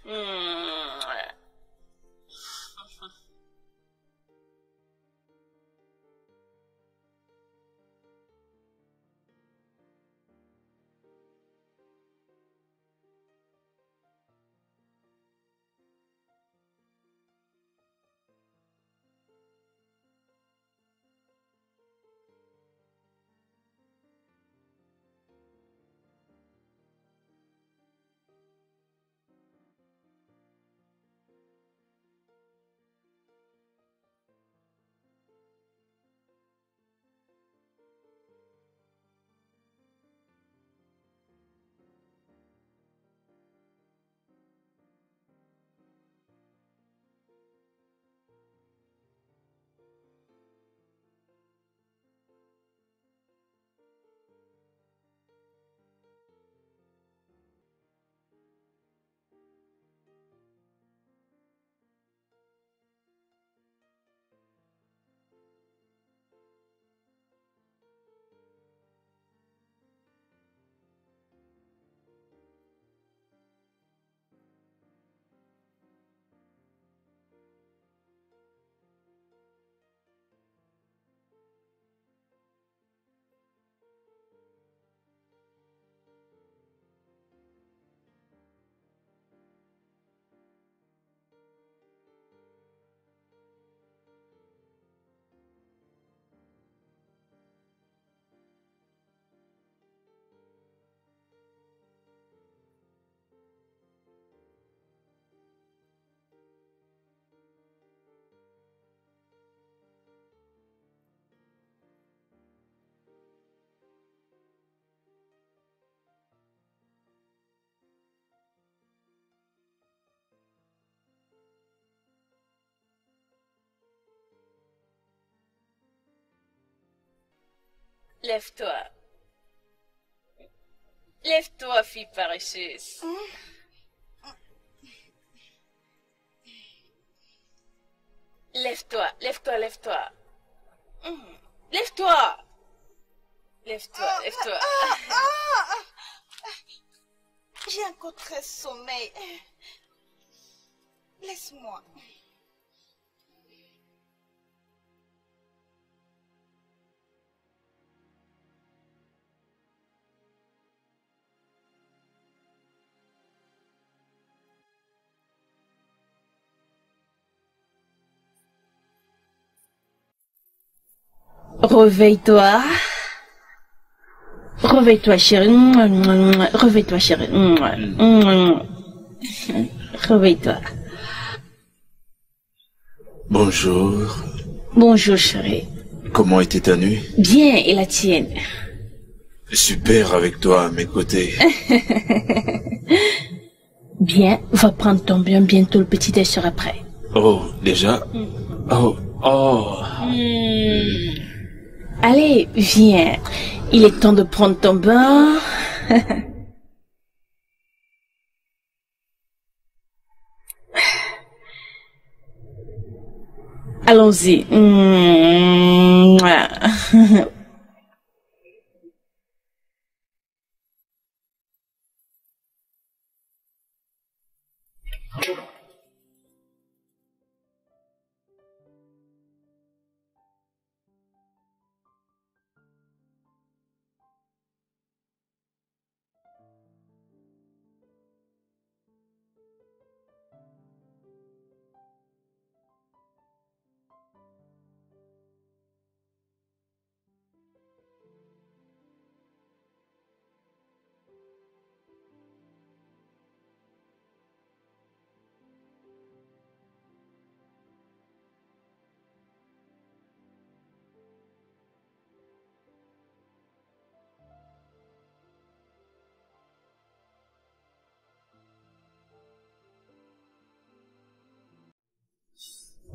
Hmm. Lève-toi. Lève-toi, fille paresseuse. Lève-toi, lève-toi, lève-toi. Lève-toi. Lève-toi, lève-toi. J'ai encore très sommeil. Laisse-moi. Réveille-toi. Réveille-toi, chérie. Réveille-toi, chérie. Réveille-toi. Bonjour. Bonjour, chérie. Comment était ta nuit? Bien, et la tienne? Super avec toi à mes côtés. Bien, va prendre ton bain, bientôt le petit déj sera prêt. Oh, déjà? Oh. Allez, viens. Il est temps de prendre ton bain. Allons-y.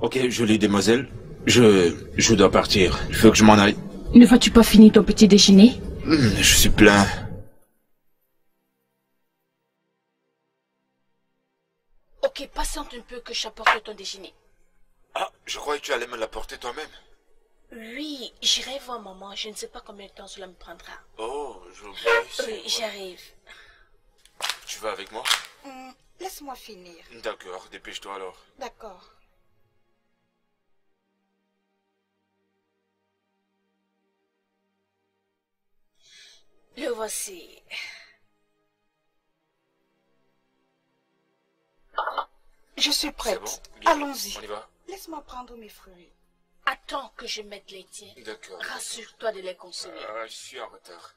Ok, jolie demoiselle. Je dois partir. Il faut que je m'en aille. Ne vas-tu pas finir ton petit déjeuner? Je suis plein. Ok, patiente un peu que j'apporte ton déjeuner. Ah, je croyais que tu allais me l'apporter toi-même. Oui, j'irai voir maman. Je ne sais pas combien de temps cela me prendra. Oh, j'oublie. Oui, j'arrive. Tu vas avec moi? Laisse-moi finir. D'accord, dépêche-toi alors. D'accord. Le voici. Je suis prête. C'est bon? Bien. Allons-y. On y va? Laisse-moi prendre mes fruits. Attends que je mette les tiens. D'accord. Rassure-toi de les consommer. Je suis en retard.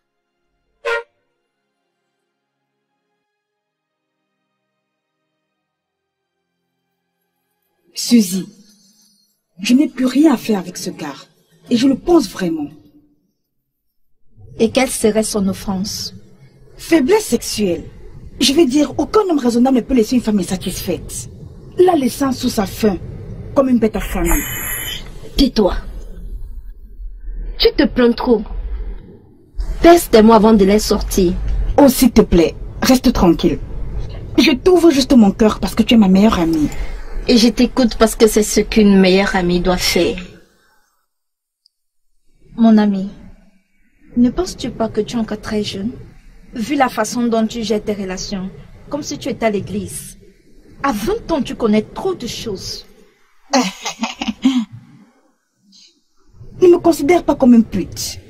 Suzy, je n'ai plus rien à faire avec ce gars. Et je le pense vraiment. Et quelle serait son offense? Faiblesse sexuelle. Je vais dire, aucun homme raisonnable ne peut laisser une femme insatisfaite. La laissant sous sa faim, comme une bête affamée. Tais-toi. Tu te plains trop. Passe des mots avant de les sortir. Oh, s'il te plaît, reste tranquille. Je t'ouvre juste mon cœur parce que tu es ma meilleure amie. Et je t'écoute parce que c'est ce qu'une meilleure amie doit faire. Mon ami, ne penses-tu pas que tu es encore très jeune? Vu la façon dont tu gères tes relations, comme si tu étais à l'église. À 20 ans, tu connais trop de choses. Ne me considère pas comme une pute.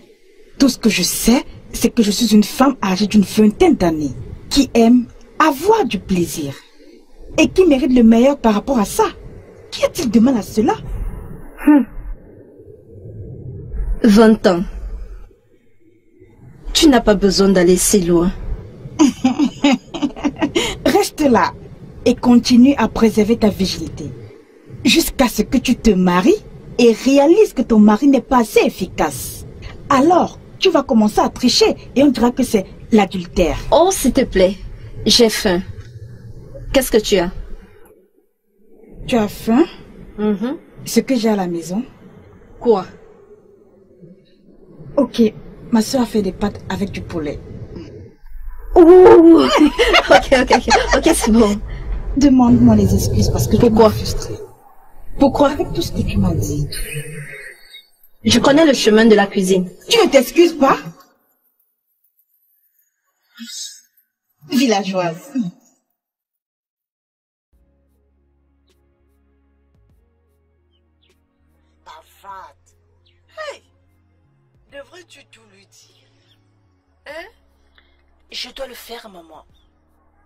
Tout ce que je sais, c'est que je suis une femme âgée d'une vingtaine d'années, qui aime avoir du plaisir. Et qui mérite le meilleur par rapport à ça. Qu'y a-t-il de mal à cela? 20 ans. Tu n'as pas besoin d'aller si loin. Reste là et continue à préserver ta virginité. Jusqu'à ce que tu te maries et réalises que ton mari n'est pas assez efficace. Alors, tu vas commencer à tricher et on dira que c'est l'adultère. Oh, s'il te plaît, j'ai faim. Qu'est-ce que tu as? Tu as faim? Ce que j'ai à la maison. Quoi? Ok, ma soeur a fait des pâtes avec du poulet. Ouh. Ok, c'est bon. Demande-moi les excuses parce que Pourquoi? je suis frustrée. Pourquoi? Avec tout ce que tu m'as dit. Je connais le chemin de la cuisine. Tu ne t'excuses pas? Villageoise. Bavarde. Hey! Devrais-tu tout lui dire? Hein? Je dois le faire, maman.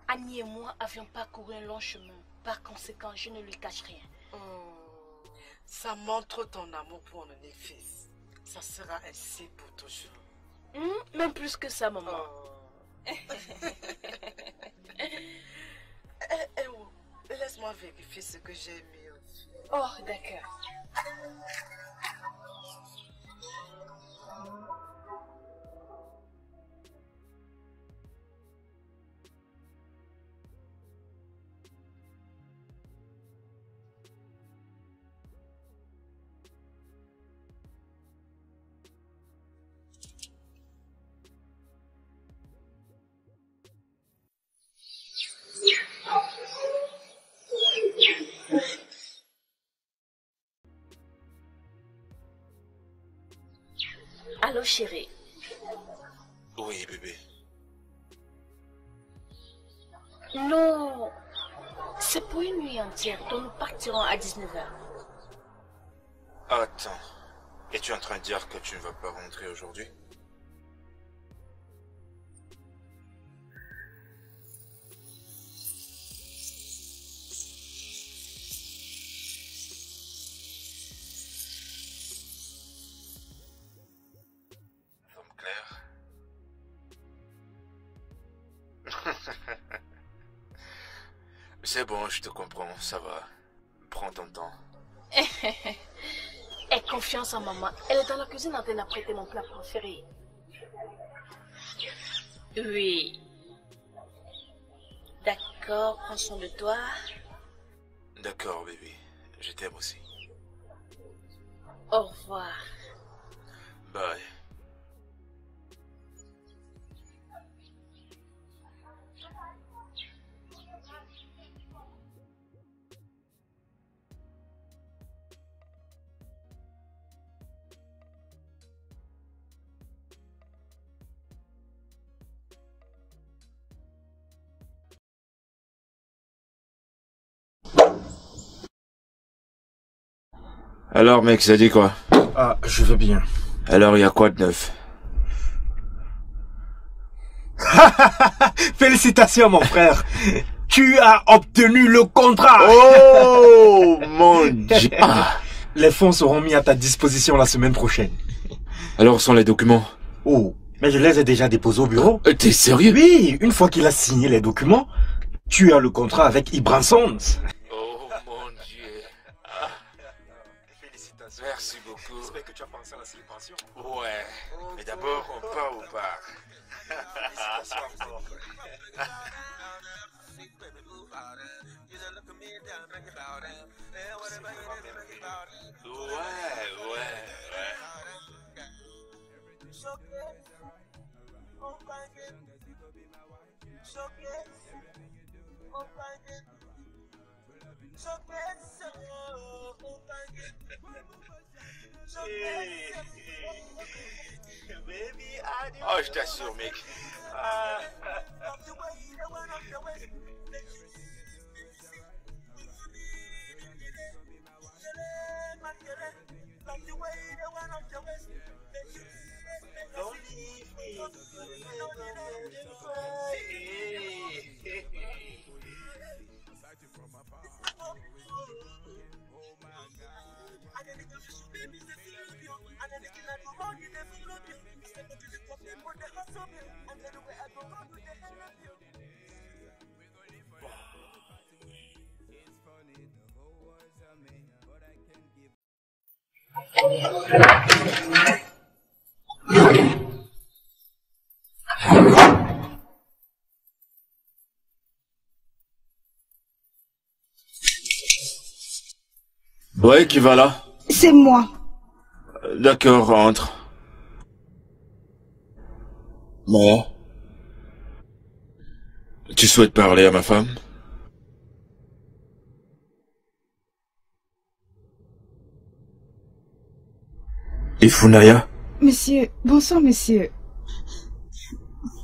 Annie et moi avions parcouru un long chemin. Par conséquent, je ne lui cache rien. Ça montre ton amour pour mon fils. Ça sera ainsi pour toujours. Même plus que ça, maman. Laisse-moi vérifier ce que j'ai mis aussi. Oh, d'accord. Allô, chérie. Oui, bébé. Non, c'est pour une nuit entière, donc nous partirons à 19h. Attends. Es-tu en train de dire que tu ne vas pas rentrer aujourd'hui? Femme Claire. C'est bon, je te comprends, ça va. Prends ton temps. Aie confiance en maman. Elle est dans la cuisine en train d'apprêter mon plat préféré. Oui. D'accord, prends soin de toi. D'accord, bébé. Je t'aime aussi. Au revoir. Bye. Alors mec, ça dit quoi? Ah, je veux bien. Alors il y a quoi de neuf? Félicitations mon frère. Tu as obtenu le contrat. Oh mon Dieu. Les fonds seront mis à ta disposition la semaine prochaine. Alors où sont les documents? Oh, mais je les ai déjà déposés au bureau. T'es sérieux? Oui, une fois qu'il a signé les documents, tu as le contrat avec Ibram Sons. Oh mon Dieu. Félicitations. Merci beaucoup. J'espère que tu as pensé à la célébration. Ouais. Mais d'abord, on part au bar. Félicitations encore. Ouais. Oh, je t'assure, mec. Ouais, qui va là? C'est moi. D'accord, rentre. Moi? Tu souhaites parler à ma femme? Et Funaya? Monsieur, bonsoir monsieur.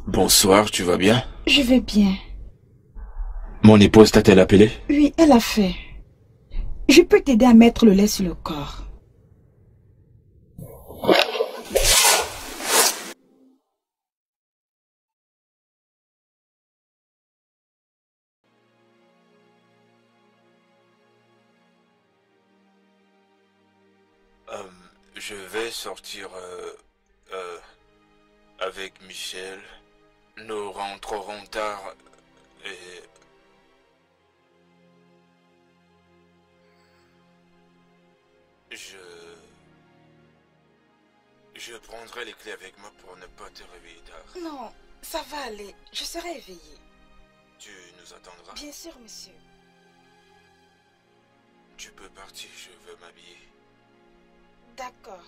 Bonsoir, tu vas bien? Je vais bien. Mon épouse t'a-t-elle appelé? Oui, elle a fait. Je peux t'aider à mettre le lait sur le corps. Je vais sortir avec Michel. Nous rentrerons tard et... Je prendrai les clés avec moi pour ne pas te réveiller tard. Non, ça va aller. Je serai éveillée. Tu nous attendras? Bien sûr, monsieur. Tu peux partir, je veux m'habiller. D'accord.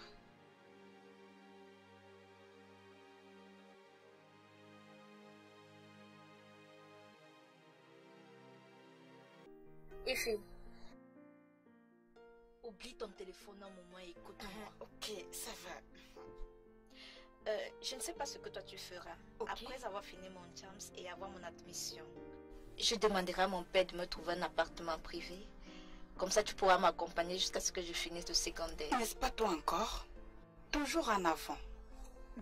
Ici. Oublie ton téléphone un moment et écoute-moi. Ok, ça va. Je ne sais pas ce que toi tu feras. Ok. Après avoir fini mon jams et avoir mon admission, je demanderai à mon père de me trouver un appartement privé. Comme ça, tu pourras m'accompagner jusqu'à ce que je finisse le secondaire. N'est-ce pas toi encore? Toujours en avant.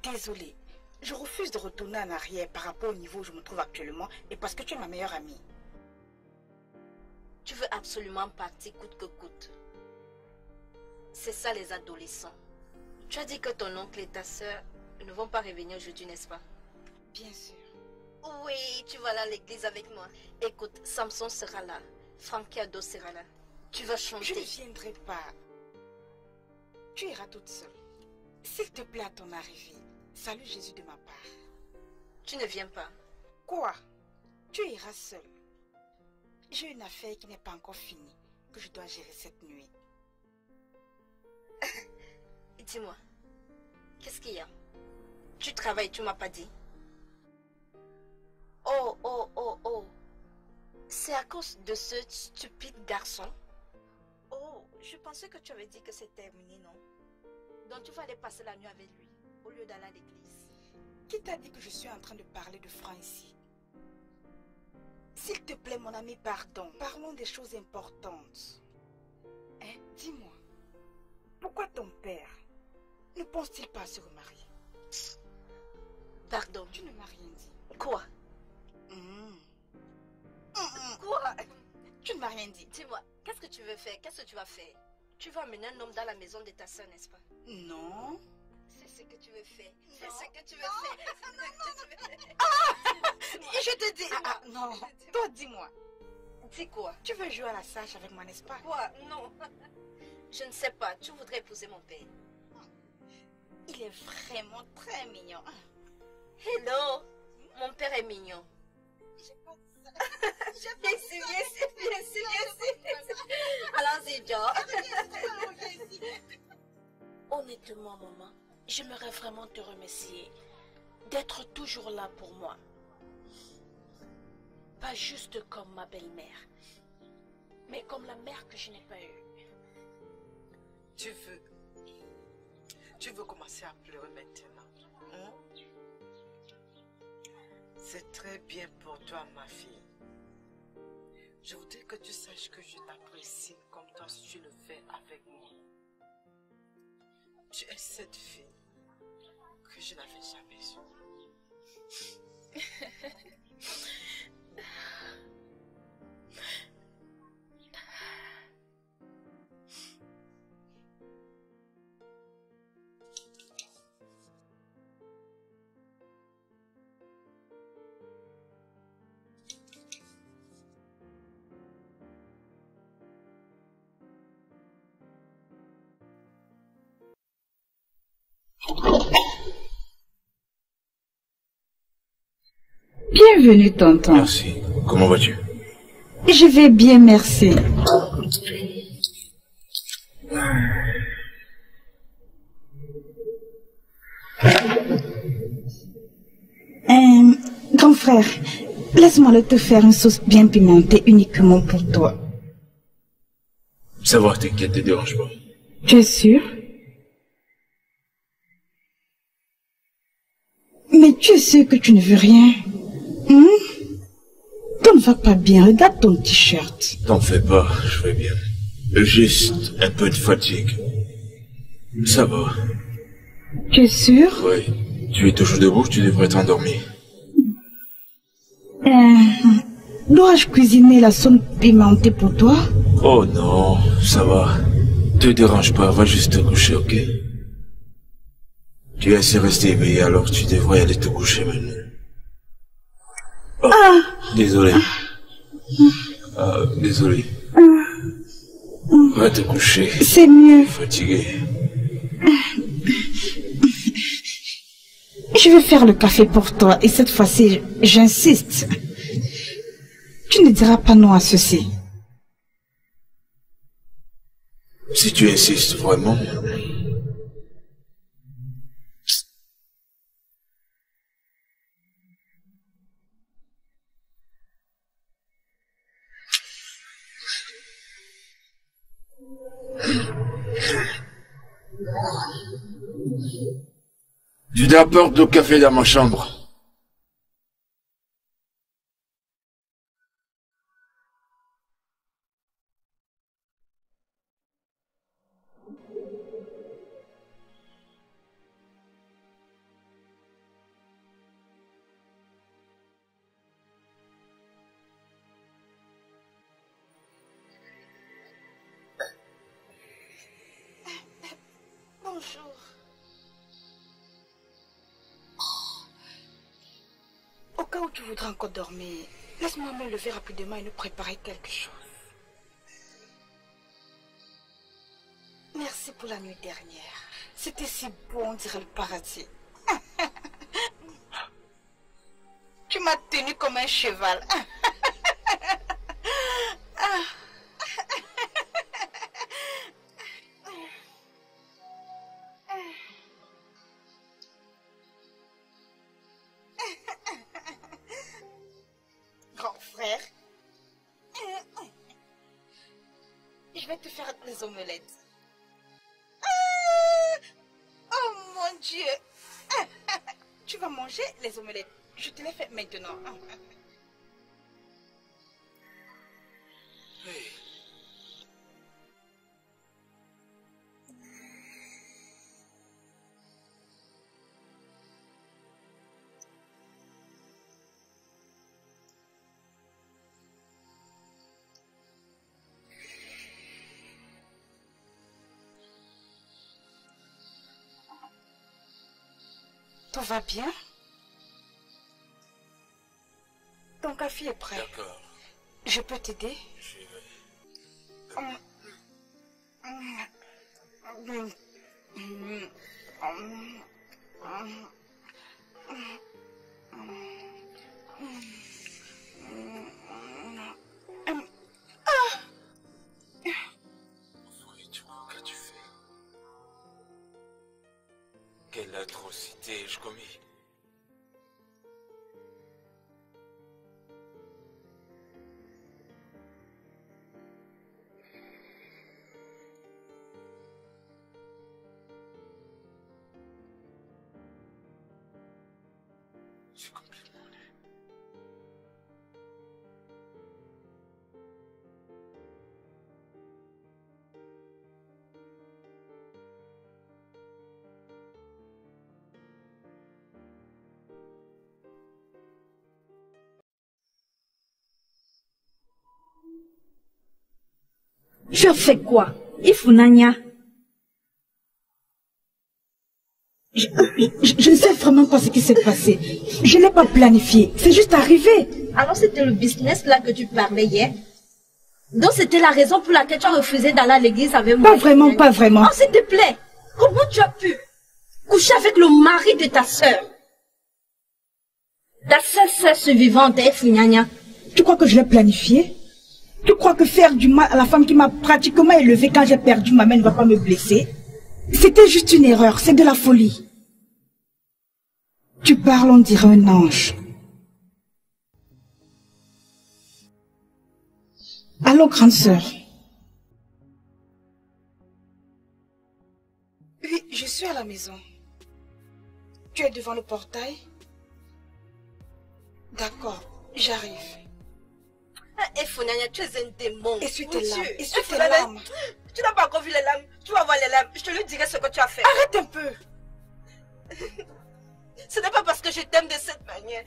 Désolée, je refuse de retourner en arrière par rapport au niveau où je me trouve actuellement et parce que tu es ma meilleure amie. Tu veux absolument partir coûte que coûte. C'est ça les adolescents. Tu as dit que ton oncle et ta soeur ne vont pas revenir aujourd'hui, n'est-ce pas? Bien sûr. Oui, tu vas aller à l'église avec moi. Écoute, Samson sera là. Frankie Ado sera là. Tu vas chanter. Je ne viendrai pas. Tu iras toute seule. S'il te plaît à ton arrivée, salue Jésus de ma part. Tu ne viens pas. Quoi? Tu iras seule. J'ai une affaire qui n'est pas encore finie, que je dois gérer cette nuit. Dis-moi, qu'est-ce qu'il y a? Tu travailles, tu m'as pas dit. Oh. C'est à cause de ce stupide garçon? Oh, je pensais que tu avais dit que c'est terminé, non? Donc tu vas aller passer la nuit avec lui, au lieu d'aller à l'église. Qui t'a dit que je suis en train de parler de Franc ici? S'il te plaît, mon ami, pardon. Parlons des choses importantes. Hein, dis-moi. pourquoi ton père ne pense-t-il pas à se remarier? Pardon. Tu ne m'as rien dit. Quoi? Quoi? Tu ne m'as rien dit. Dis-moi, qu'est-ce que tu veux faire? Qu'est-ce que tu vas faire? Tu vas amener un homme dans la maison de ta soeur, n'est-ce pas? Non. C'est ce que tu veux faire. C'est ce que tu veux faire. Je te dis. Non. Toi, dis-moi. Dis quoi? Tu veux jouer à la sage avec moi, n'est-ce pas? Quoi? Non. Je ne sais pas. Tu voudrais épouser mon père. Il est vraiment très mignon. Hello. Mon père est mignon. Viens ici. Allons-y, Joe. Honnêtement, maman, j'aimerais vraiment te remercier d'être toujours là pour moi. Pas juste comme ma belle-mère, mais comme la mère que je n'ai pas eue. Tu veux commencer à pleurer maintenant, hein? C'est très bien pour toi, ma fille. Je voudrais que tu saches que je t'apprécie comme toi tu le fais avec moi. Tu es cette fille que je n'avais jamais eue. Bienvenue, tonton. Merci. Comment vas-tu? Je vais bien, merci. Grand frère, laisse-moi te faire une sauce bien pimentée uniquement pour toi. Ça va, t'inquiète, te dérange pas. Tu es sûr? Mais tu es sûr que tu ne veux rien? Ça ne va pas bien, regarde ton t-shirt. T'en fais pas, je vais bien. Juste un peu de fatigue. Ça va. Tu es sûr? Oui. Tu es toujours debout, tu devrais t'endormir. Dois-je cuisiner la sauce pimentée pour toi? Oh non, ça va. Te dérange pas, va juste te coucher, ok? Tu es assez resté éveillé, alors tu devrais aller te coucher maintenant. Oh, désolé. Désolé. Va te coucher. C'est mieux. Fatigué. Je vais faire le café pour toi et cette fois-ci, j'insiste. Tu ne diras pas non à ceci. Si tu insistes vraiment... Tu apportes le café dans ma chambre. Bonjour. Au cas où tu voudras encore dormir, laisse-moi me lever rapidement et nous préparer quelque chose. Merci pour la nuit dernière. C'était si beau, on dirait le paradis. Tu m'as tenu comme un cheval. Grand frère, je vais te faire des omelettes. Oh mon Dieu! Tu vas manger les omelettes. Je te les fais maintenant. Tout va bien? Ton café est prêt. D'accord. Je peux t'aider? Je vais. Qu'as-tu fait? Quelle atrocité ai-je commis? J'ai complètement lu. Tu as fait quoi, Ifunanya? Je ne sais vraiment pas ce qui s'est passé. Je n'ai pas planifié. C'est juste arrivé. Alors c'était le business là que tu parlais hier? Donc c'était la raison pour laquelle tu as refusé d'aller à l'église avec moi? Pas vraiment, pas vraiment. Oh s'il te plaît, comment tu as pu coucher avec le mari de ta sœur? Ta seule sœur survivante est Ifunanya. Tu crois que je l'ai planifié? Tu crois que faire du mal à la femme qui m'a pratiquement élevée quand j'ai perdu ma mère ne va pas me blesser? C'était juste une erreur, c'est de la folie. Tu parles, on dirait un ange. Allô, grande sœur. Oui, je suis à la maison. Tu es devant le portail? D'accord, j'arrive. Ifunanya, tu es un démon. Essuie tes Mon larmes, Dieu. essuie tes Ifunanya, larmes. Tu n'as pas encore vu les larmes. Tu vas voir les larmes. Je te lui dirai ce que tu as fait. Arrête un peu. Ce n'est pas parce que je t'aime de cette manière.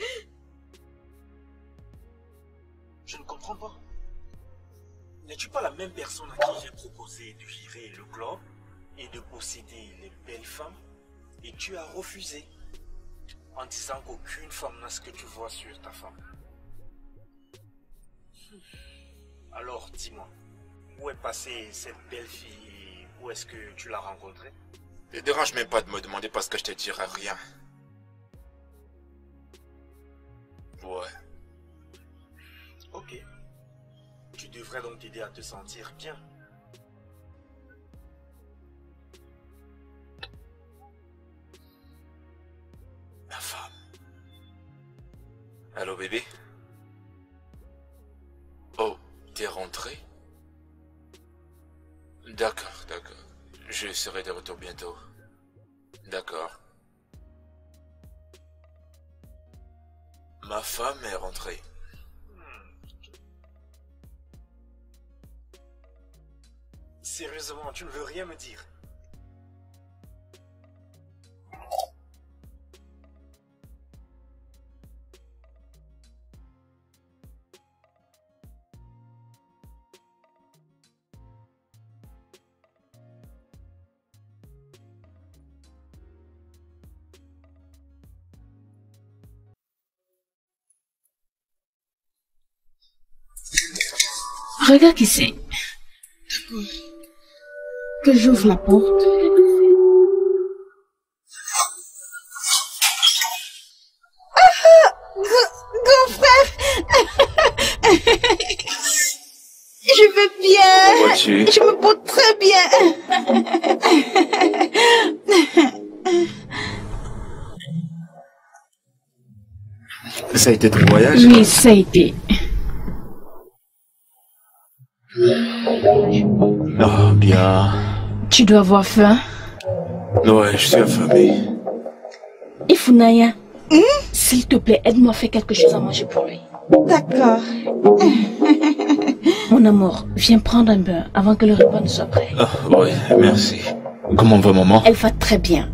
Je ne comprends pas. N'es-tu pas la même personne à qui j'ai proposé de gérer le club et de posséder les belles femmes et tu as refusé en disant qu'aucune femme n'a ce que tu vois sur ta femme? Alors dis-moi, où est passée cette belle fille et où est-ce que tu l'as rencontrée? Ne dérange même pas de me demander parce que je te dirai rien. Ouais. Ok. Tu devrais donc t'aider à te sentir bien. Ma femme. Allô bébé? Oh, t'es rentré? D'accord, d'accord. Je serai de retour bientôt. D'accord. Ma femme est rentrée. Sérieusement, tu ne veux rien me dire? Regarde qui c'est. D'accord. Que j'ouvre la porte. Grand frère. Je vais bien. Comment vas-tu? Je me porte très bien. Ça a été ton voyage? Oui, ça a été. Ah, bien. Tu dois avoir faim. Ouais, je suis affamé. Ifunanya, s'il te plaît, aide-moi à faire quelque chose à manger pour lui. D'accord. Mon amour, viens prendre un bain avant que le repas ne soit prêt. Ah, ouais, merci. Comment va maman? Elle va très bien.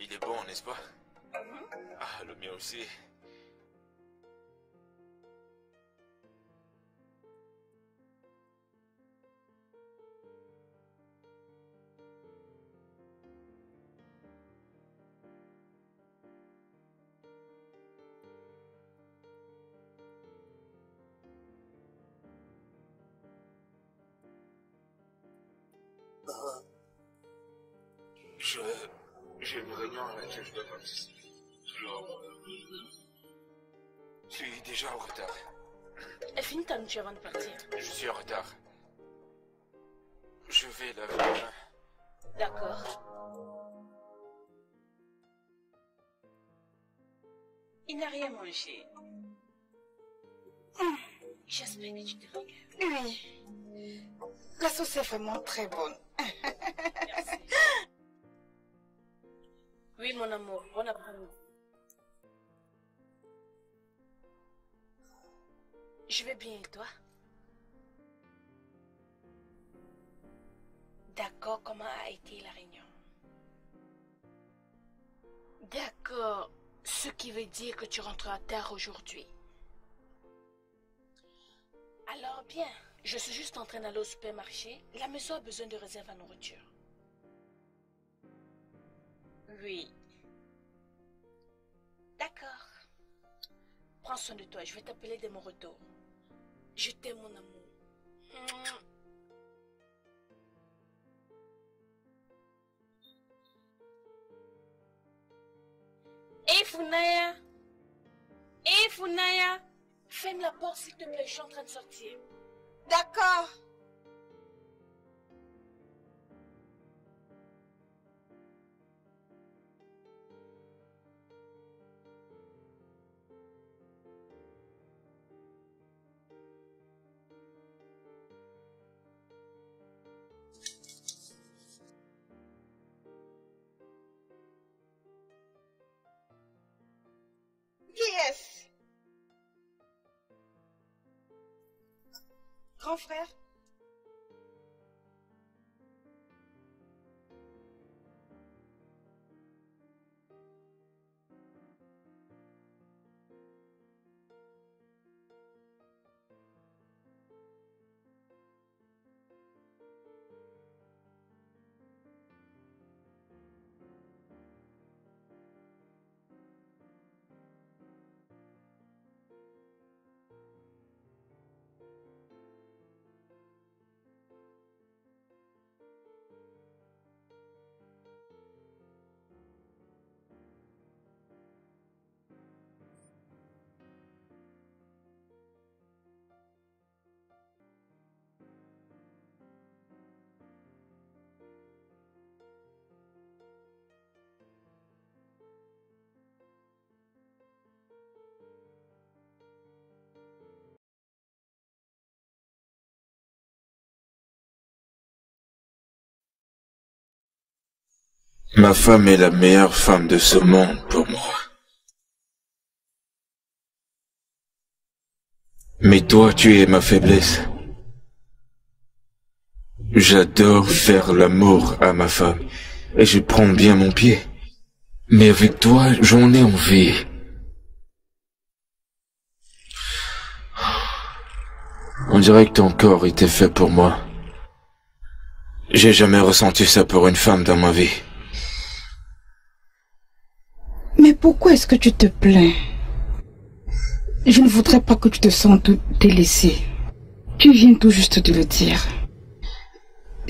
Il est bon, n'est-ce pas? Ah, le mien aussi. Je... J'ai une réunion à laquelle je dois participer. Alors... suis déjà en retard. Et finis ta nourriture avant de partir. Je suis en retard. Je vais laver les mains. D'accord. Il n'a rien mangé. J'espère que tu te regardes. Oui. La sauce est vraiment très bonne. Merci. Oui, mon amour. Bon après-midi. Je vais bien et toi? D'accord, comment a été la réunion? D'accord, ce qui veut dire que tu rentreras tard aujourd'hui. Alors bien, je suis juste en train d'aller au supermarché. La maison a besoin de réserve à nourriture. Oui. D'accord. Prends soin de toi, je vais t'appeler dès mon retour. Je t'aime, mon amour. Hé, Funaya! Hé, Funaya! Ferme la porte, s'il te plaît, je suis en train de sortir. D'accord. Qui est-ce? Grand frère? Ma femme est la meilleure femme de ce monde pour moi. Mais toi, tu es ma faiblesse. J'adore faire l'amour à ma femme et je prends bien mon pied. Mais avec toi, j'en ai envie. On dirait que ton corps était fait pour moi. J'ai jamais ressenti ça pour une femme dans ma vie. Mais pourquoi est-ce que tu te plains? Je ne voudrais pas que tu te sentes délaissé. Tu viens tout juste de le dire.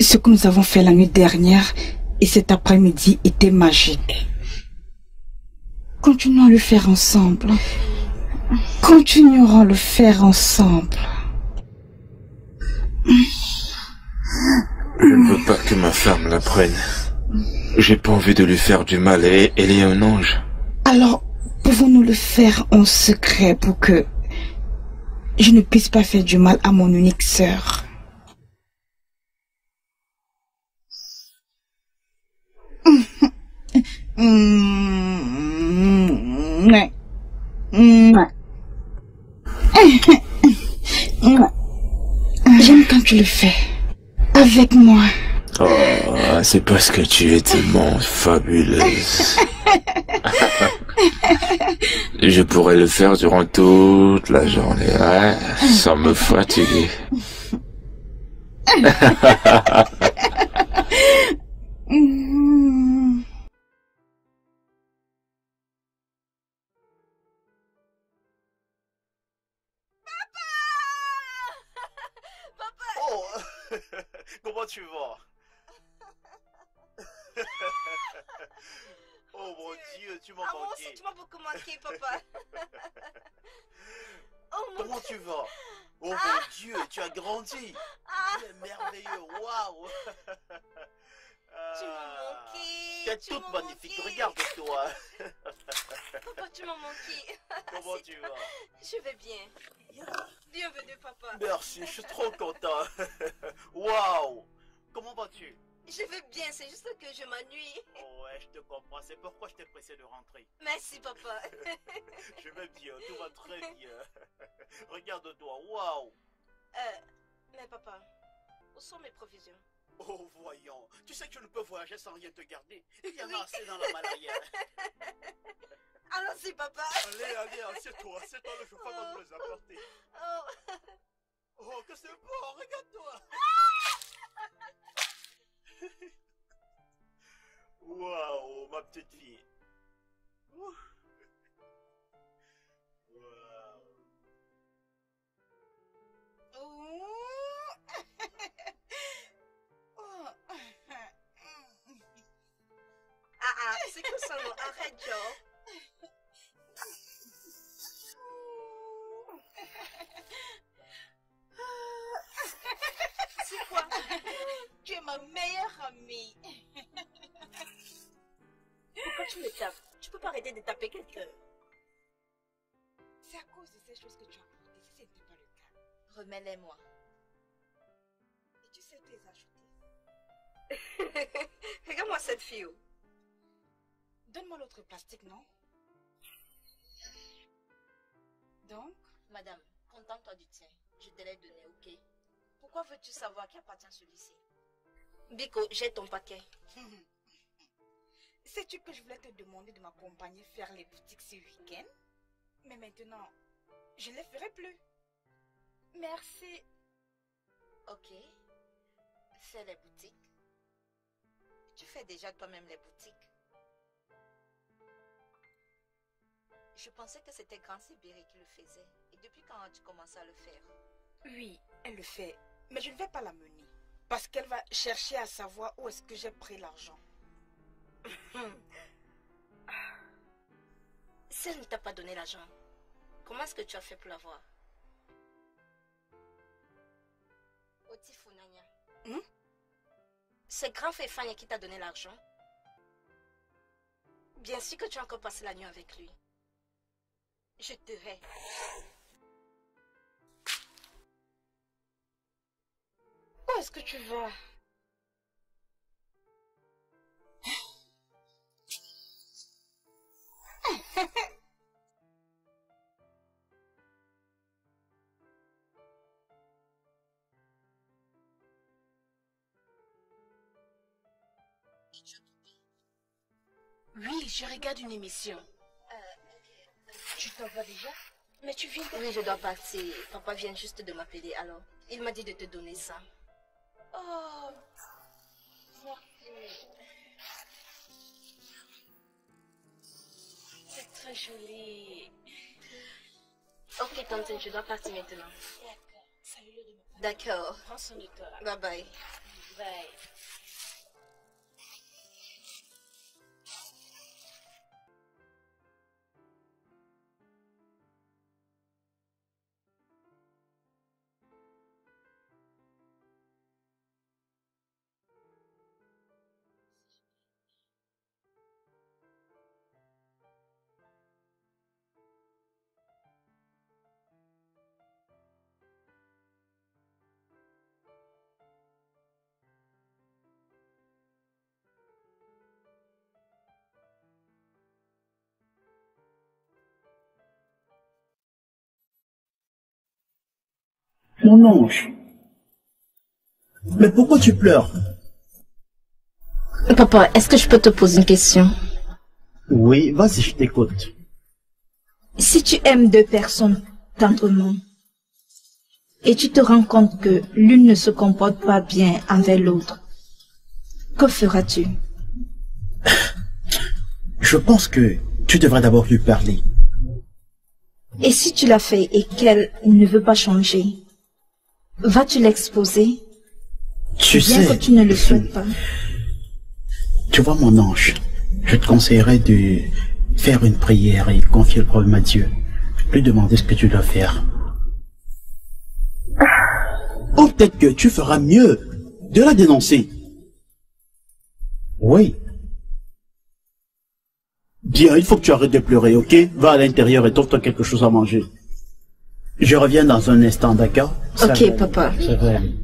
Ce que nous avons fait la nuit dernière et cet après-midi était magique. Continuons à le faire ensemble. Continuerons à le faire ensemble. Je ne veux pas que ma femme l'apprenne. J'ai pas envie de lui faire du mal et elle est un ange. Alors, pouvons-nous le faire en secret pour que je ne puisse pas faire du mal à mon unique sœur? J'aime quand tu le fais. Avec moi. Oh, c'est parce que tu es tellement fabuleuse. Je pourrais le faire durant toute la journée, ouais, sans me fatiguer. Oh, comment tu vas? Oh mon Dieu, tu m'as Ah, moi aussi, manqué. tu m'as beaucoup manqué, papa. tu vas? Oh mon Dieu, tu as grandi. Tu es merveilleux, waouh. Tu m'as manqué. Tu es toute magnifique, regarde-toi. Papa, tu m'as manqué. Comment tu vas? Je vais bien. Bienvenue, papa. Merci, je suis trop content. Waouh. Comment vas-tu? Je vais bien, c'est juste que je m'ennuie. Oh ouais, je te comprends, c'est pourquoi je t'ai pressé de rentrer. Merci, papa. Je vais bien, tout va très bien. Regarde-toi, waouh. Mais papa, où sont mes provisions? Oh, voyons, tu sais que je ne peux voyager sans rien te garder. Il y en a assez dans la malarière. Allons-y, papa. Allez, assieds-toi, le chauffeur va nous les apporter. Oh, que c'est bon, regarde-toi. Waouh, ma petite fille. Waouh. C'est que ça, non? Arrête, Joe. C'est quoi? Tu es ma meilleure amie. Pourquoi tu me tapes? Tu peux pas arrêter de taper quelqu'un. C'est à cause de ces choses que tu as portées. Si ce n'était pas le cas. Remets-les-moi. Et tu sais les ajouter. Regarde-moi cette fille. Donne-moi l'autre plastique, non? Donc? Madame, contente-toi du tien. Je te l'ai donné, ok? Pourquoi veux-tu savoir qui appartient à celui-ci? Biko, jette ton paquet. Sais-tu que je voulais te demander de m'accompagner faire les boutiques ce week-end? Mais maintenant, je ne les ferai plus. Merci. Ok. Fais les boutiques. Tu fais déjà toi-même les boutiques. Je pensais que c'était Grand Sibérie qui le faisait. Et depuis quand tu commences à le faire? Oui, elle le fait. Mais je ne vais pas la mener. Parce qu'elle va chercher à savoir où est-ce que j'ai pris l'argent. Si elle ne t'a pas donné l'argent, comment est-ce que tu as fait pour l'avoir? Otifunanya. C'est Grand Fefanya qui t'a donné l'argent? Bien sûr que tu as encore passé la nuit avec lui. Je te hais. Où est-ce que tu vas? Oui, je regarde une émission. Tu t'en vas déjà? Mais tu viens de... Oui, je dois partir. Papa vient juste de m'appeler, alors il m'a dit de te donner ça. Oh, merci. C'est très joli. Ok, tante, je dois partir maintenant. D'accord. Salut-le de me. D'accord. Prends soin de toi. Bye bye. Bye. Mon ange. Mais pourquoi tu pleures? Papa, est-ce que je peux te poser une question? Oui, vas-y, je t'écoute. Si tu aimes deux personnes tendrement et tu te rends compte que l'une ne se comporte pas bien envers l'autre, que feras-tu? Je pense que tu devrais d'abord lui parler. Et si tu l'as fait et qu'elle ne veut pas changer, vas-tu l'exposer? Tu Bien sais, que tu ne le souhaites pas. Tu vois, mon ange, je te conseillerais de faire une prière et confier le problème à Dieu. Lui demander ce que tu dois faire. Ou peut-être que tu feras mieux de la dénoncer. Oui. Bien, il faut que tu arrêtes de pleurer, ok? Va à l'intérieur et trouve-toi quelque chose à manger. Je reviens dans un instant, d'accord? Ok, papa. Ça va aller.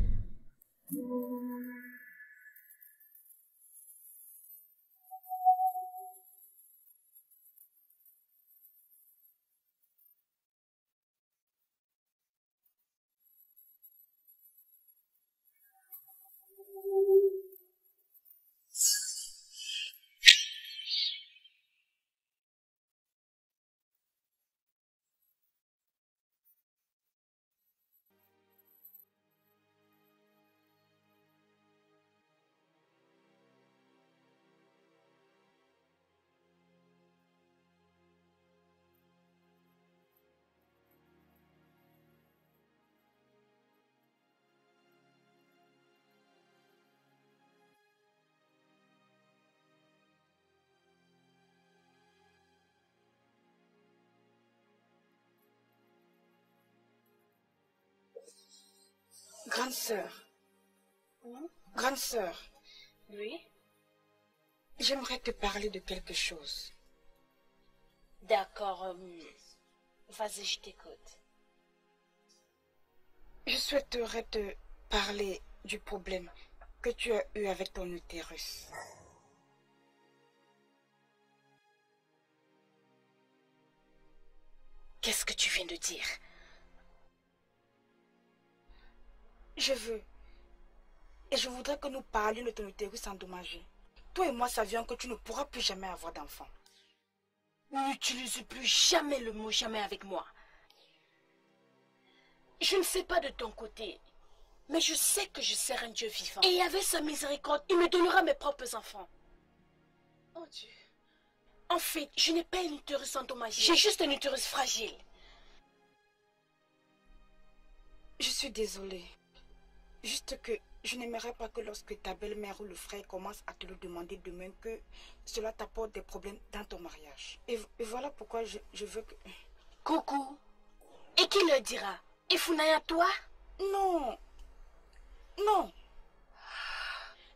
Grande sœur. Grande sœur. Oui? J'aimerais te parler de quelque chose. D'accord, vas-y, je t'écoute. Je souhaiterais te parler du problème que tu as eu avec ton utérus. Qu'est-ce que tu viens de dire? Je veux. Et je voudrais que nous parlions de ton utérus endommagé. Toi et moi savions que tu ne pourras plus jamais avoir d'enfant. N'utilise plus jamais le mot jamais avec moi. Je ne sais pas de ton côté, mais je sais que je sers un Dieu vivant. Et avec sa miséricorde, il me donnera mes propres enfants. Oh Dieu. En fait, je n'ai pas un utérus endommagé. J'ai juste un utérus fragile. Je suis désolée. Juste que je n'aimerais pas que lorsque ta belle-mère ou le frère commence à te le demander demain, que cela t'apporte des problèmes dans ton mariage. Et voilà pourquoi je veux que... Coucou. Et qui le dira? Et Funaya, toi? Non. Non.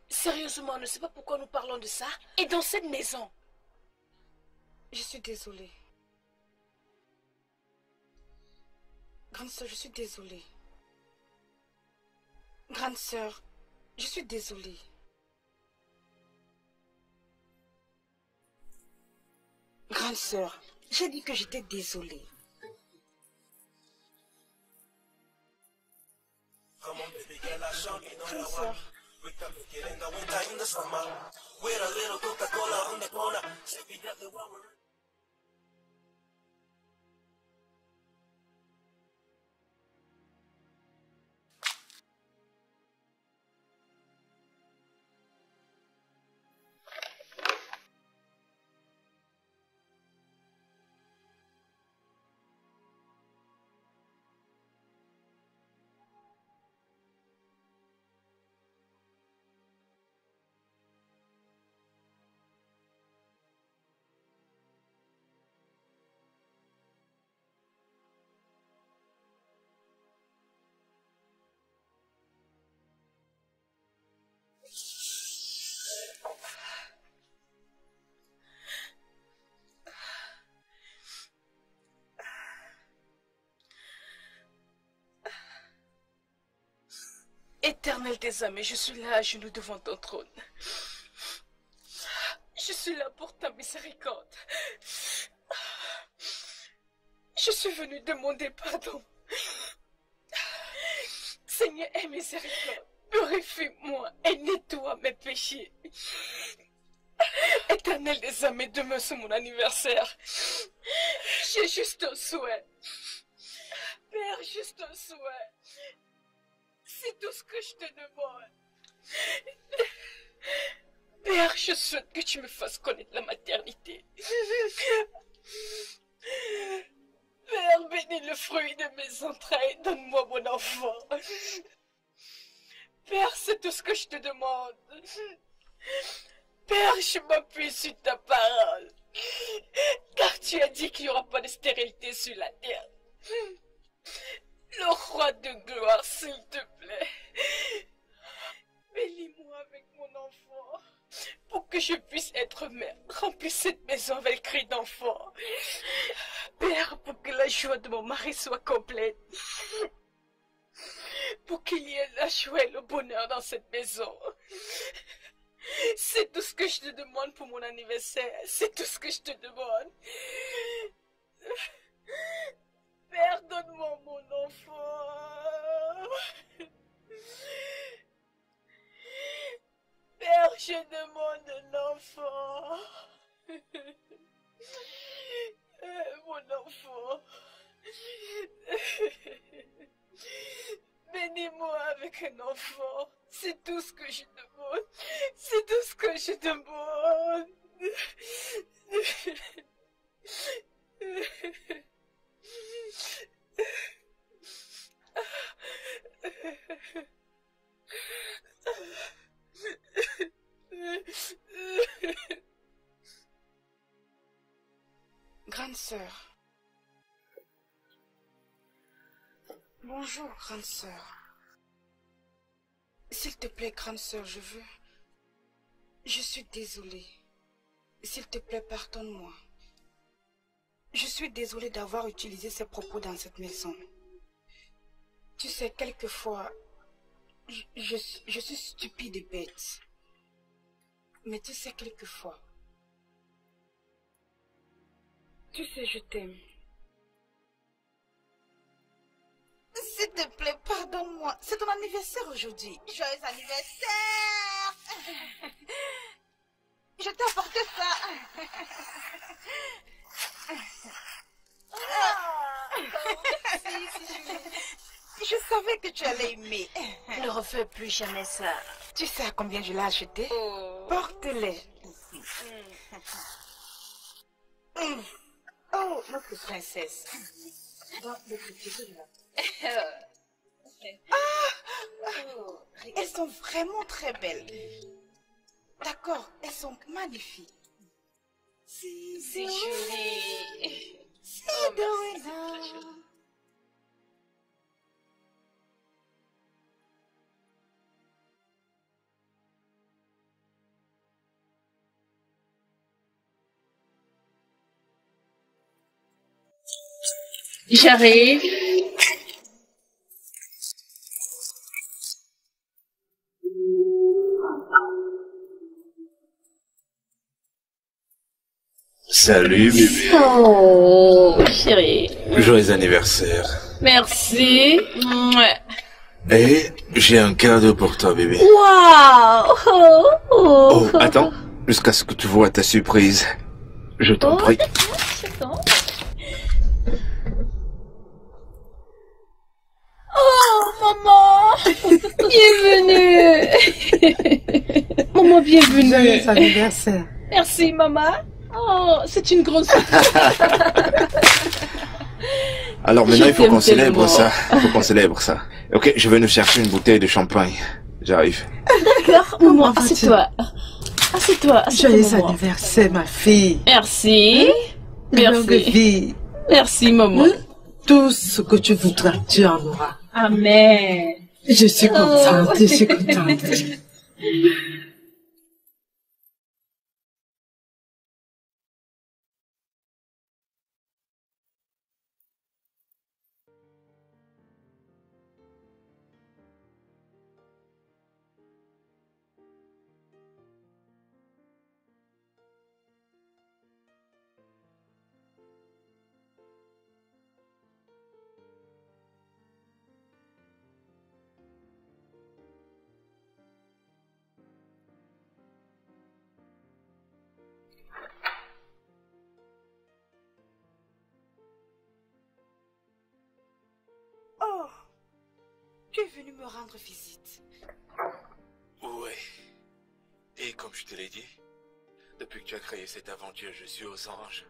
Sérieusement, on ne sait pas pourquoi nous parlons de ça. Et dans cette maison. Je suis désolée. Grande sœur, je suis désolée. Grande sœur, je suis désolée. Grande sœur, j'ai dit que j'étais désolée. Grande sœur. Éternel des âmes, je suis là à genoux devant ton trône. Je suis là pour ta miséricorde. Je suis venu demander pardon. Seigneur, aie miséricorde. Purifie-moi et nettoie mes péchés. Éternel des âmes, demain c'est mon anniversaire. J'ai juste un souhait. Père, juste un souhait. C'est tout ce que je te demande. Père, je souhaite que tu me fasses connaître la maternité. Père, bénis le fruit de mes entrailles, donne-moi mon enfant. Père, c'est tout ce que je te demande. Père, je m'appuie sur ta parole. Car tu as dit qu'il n'y aura pas de stérilité sur la terre. Le roi de gloire, s'il te plaît. Bénis-moi avec mon enfant pour que je puisse être mère. Remplis cette maison avec cris d'enfant. Père, pour que la joie de mon mari soit complète. Pour qu'il y ait la joie et le bonheur dans cette maison. C'est tout ce que je te demande pour mon anniversaire. C'est tout ce que je te demande. Père, donne-moi mon enfant. Père, je demande un enfant. Mon enfant. Bénis-moi avec un enfant. C'est tout ce que je demande. C'est tout ce que je demande. Grande sœur. Bonjour, grande sœur. S'il te plaît, grande sœur, je suis désolée. S'il te plaît, pardonne-moi. Je suis désolée d'avoir utilisé ces propos dans cette maison. Tu sais, quelquefois, je suis stupide et bête. Mais tu sais, quelquefois, tu sais, je t'aime. S'il te plaît, pardonne-moi. C'est ton anniversaire aujourd'hui. Joyeux anniversaire! Je t'ai apporté ça. Je savais que tu allais aimer. Ne refais plus jamais ça. Tu sais à combien je l'ai acheté? Oh. Porte-les. Oh, notre princesse. Elles sont vraiment très belles. D'accord, elles sont magnifiques. C'est joli. C'est doux. J'arrive. Salut bébé. Oh, chérie. Joyeux anniversaire. Merci. Mouais. Et j'ai un cadeau pour toi bébé. Waouh. Oh, Oh, attends, jusqu'à ce que tu vois ta surprise. Je t'en prie. J'attends. Oh, maman. Bienvenue. Maman, bienvenue. Joyeux anniversaire. Merci, maman. Oh, c'est une grosse surprise. Alors maintenant, il faut qu'on t'aime célèbre tellement. ça. Il faut qu'on célèbre ça. Ok, je vais nous chercher une bouteille de champagne. J'arrive. D'accord, maman, assieds-toi. Assieds-toi, Joyeux maman. anniversaire, ma fille. Merci. Longue Merci. vie. Merci, maman. Tout ce que tu voudras, tu en auras. Amen. Je suis contente, je suis contente. Oh, tu es venu me rendre visite. Ouais. Et comme je te l'ai dit, depuis que tu as créé cette aventure, je suis aux anges.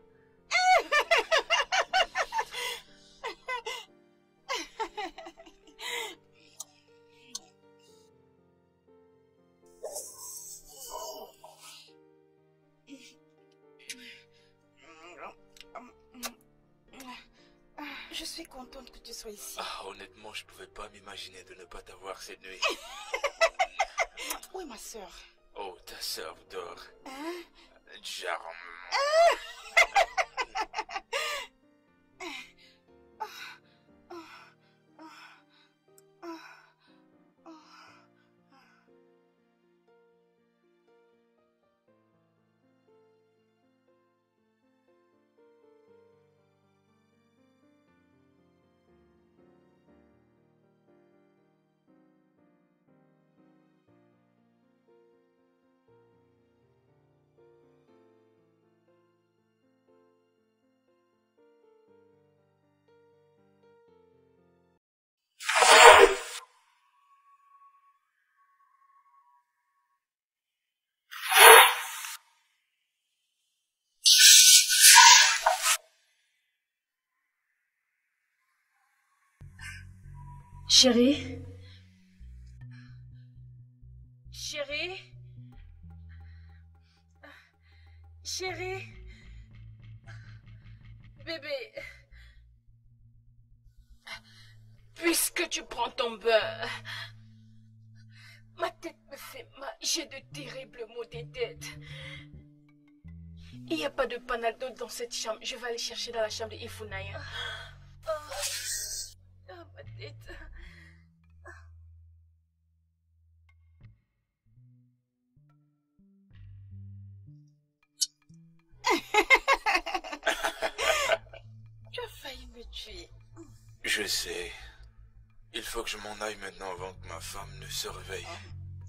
Je suis très contente que tu sois ici. Ah, honnêtement, je pouvais pas m'imaginer de ne pas t'avoir cette nuit. Où est ma soeur? Oh, ta sœur dort. Hein? Jarm. Chérie? Chérie? Chérie? Bébé? Puisque tu prends ton beurre, ma tête me fait mal, j'ai de terribles maux de tête. Il n'y a pas de Panadol dans cette chambre, je vais aller chercher dans la chambre de Ifunaya. Ma tête. Tu as failli me tuer. Je sais. Il faut que je m'en aille maintenant avant que ma femme ne se réveille.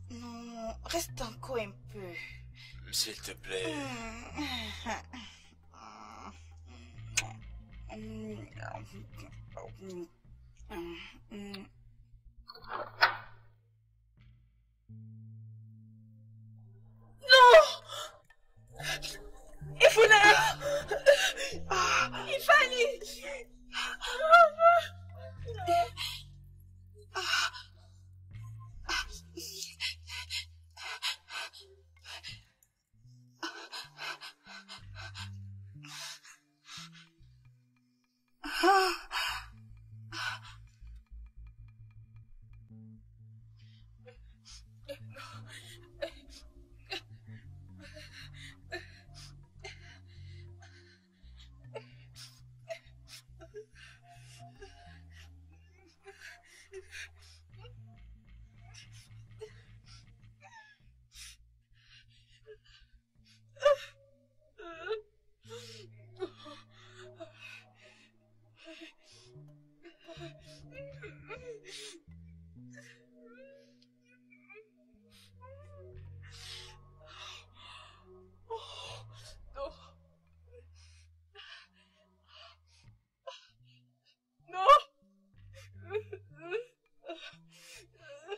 Non, reste encore un peu. S'il te plaît. Ifunaya! Ifani!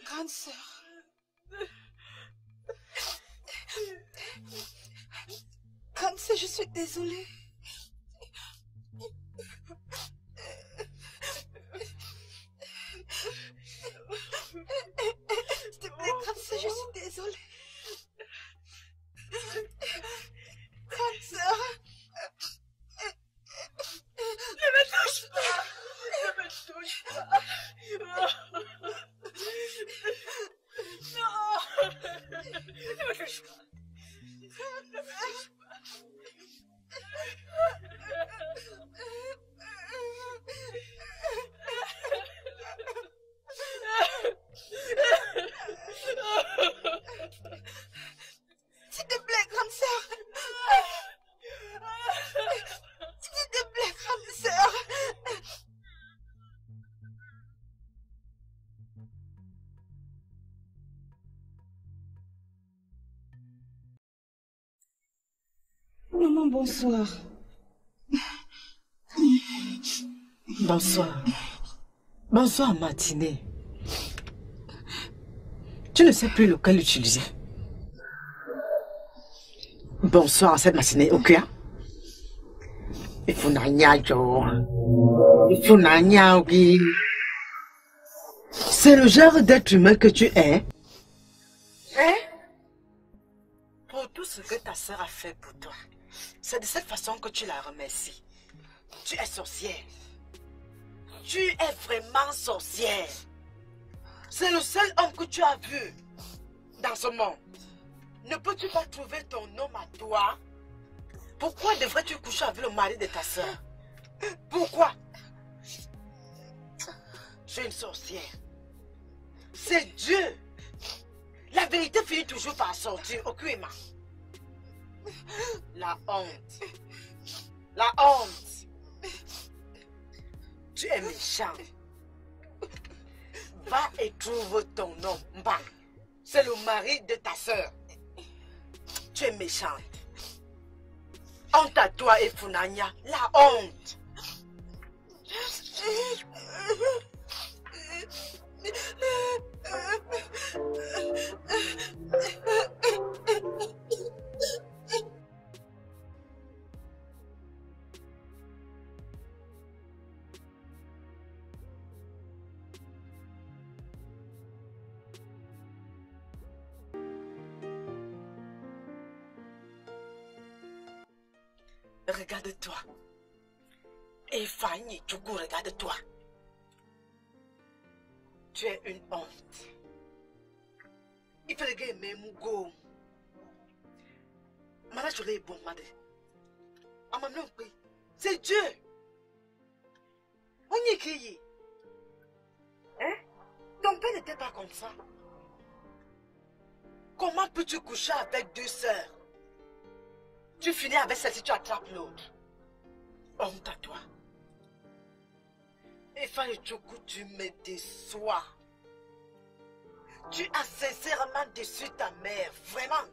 Grande sœur. Grande sœur, je suis désolée. S'il te plaît, grande sœur, je suis désolée. Grande sœur. Ne me touche pas! Ne me touche pas! Non! Ne me touche pas! Ne me touche pas! S'il te plaît, grande sœur. S'il te plaît, grande sœur. Maman, bonsoir. Bonsoir. Bonsoir, matinée. Tu ne sais plus lequel utiliser. Bonsoir à cette matinée, ok? Il faut n'anya, il faut n'anya, oui. C'est le genre d'être humain que tu es. Hein? Pour tout ce que ta sœur a fait pour toi, c'est de cette façon que tu la remercies. Tu es sorcière. Tu es vraiment sorcière. C'est le seul homme que tu as vu dans ce monde. Ne peux-tu pas trouver ton homme à toi? Pourquoi devrais-tu coucher avec le mari de ta soeur? Pourquoi? Tu es une sorcière. C'est Dieu. La vérité finit toujours par sortir. Okuema. La honte. La honte. Tu es méchant. Va et trouve ton homme. Mba. C'est le mari de ta soeur. Tu es méchante. Honte à toi et Funanya. La honte. Regarde-toi. Et Fanny, Tchougou, regarde-toi. Tu es une honte. Il faut que même go. Mana je l'ai bon, madame. C'est Dieu. On y est qui? Hein? Ton père n'était pas comme ça. Comment peux-tu coucher avec deux sœurs? Tu finis avec celle-ci, tu attrapes l'autre. Honte à toi. Et Fanny Tchougou, tu me déçois. Tu as sincèrement déçu ta mère, vraiment.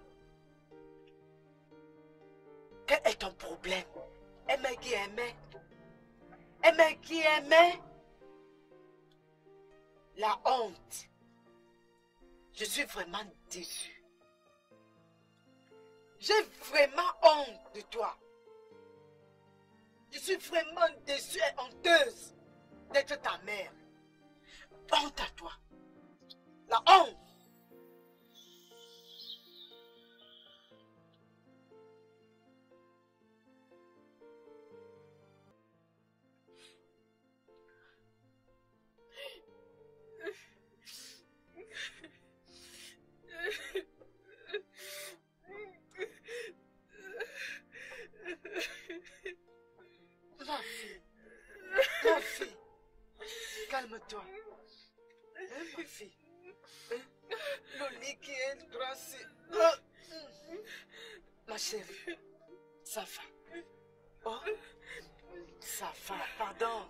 Quel est ton problème? Aimer qui aimait? Aimer qui aimait? La honte. Je suis vraiment déçue. J'ai vraiment honte de toi. Je suis vraiment déçue et honteuse d'être ta mère. Honte à toi. La honte. Ma fille, calme-toi. Hein, ma fille. Hein? Le lit qui est brassé. Ma chérie, ça va. Oh, ça va, pardon.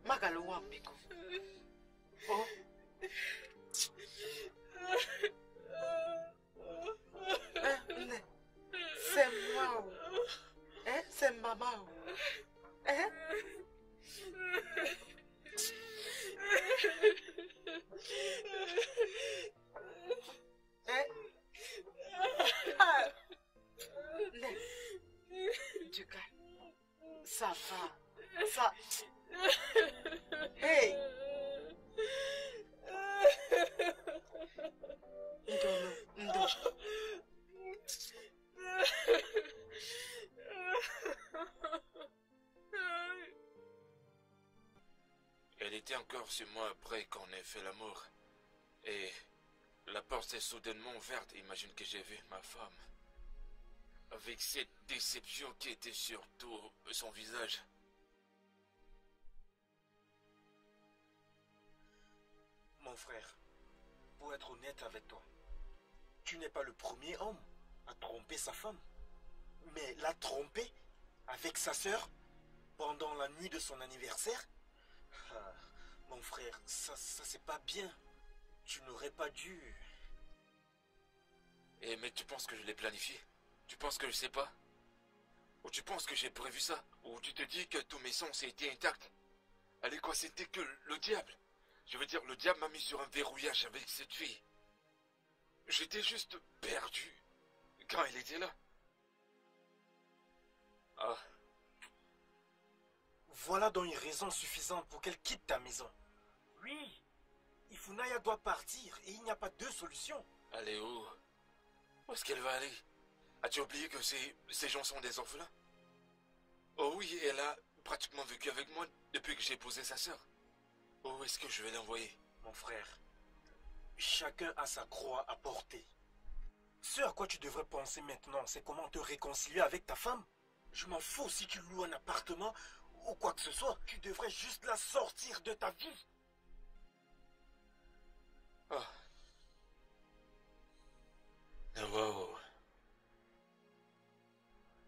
Magalo Wambiko. Oh. Hein? C'est moi. Hein? C'est maman. Hein? Hein? Du calme. Ça va. Ça. Hey! Ndo. Elle était encore sur moi après qu'on ait fait l'amour. Et la porte s'est soudainement ouverte. Imagine que j'ai vu ma femme. Avec cette déception qui était sur tout son visage. Mon frère, pour être honnête avec toi, tu n'es pas le premier homme à tromper sa femme. Mais la tromper avec sa sœur pendant la nuit de son anniversaire? Ah, mon frère, ça c'est pas bien. Tu n'aurais pas dû. Eh, mais tu penses que je l'ai planifié? Tu penses que je sais pas? Ou tu penses que j'ai prévu ça? Ou tu te dis que tous mes sens étaient intacts? Allez quoi, c'était que le diable. Je veux dire, le diable m'a mis sur un verrouillage avec cette fille. J'étais juste perdu quand elle était là. Ah. Voilà donc une raison suffisante pour qu'elle quitte ta maison. Oui, Ifunaya doit partir et il n'y a pas deux solutions. Allez où? Où est-ce qu'elle va aller? As-tu oublié que ces gens sont des orphelins? Oh oui, elle a pratiquement vécu avec moi depuis que j'ai épousé sa sœur. Où est-ce que je vais l'envoyer? Mon frère, chacun a sa croix à porter. Ce à quoi tu devrais penser maintenant, c'est comment te réconcilier avec ta femme. Je m'en fous si tu loues un appartement ou quoi que ce soit. Tu devrais juste la sortir de ta vie. Ah. Ah, wow.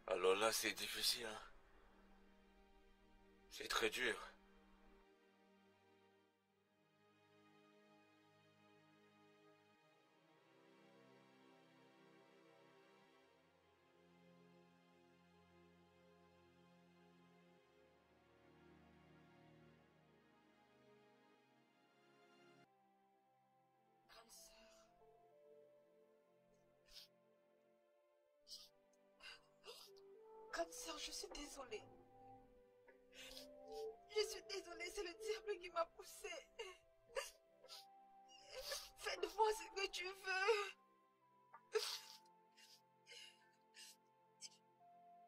Alors là, c'est difficile, hein. C'est très dur. Grande sœur. Grande sœur, je suis désolée. Je suis désolée, c'est le diable qui m'a poussée. Fais de moi ce que tu veux.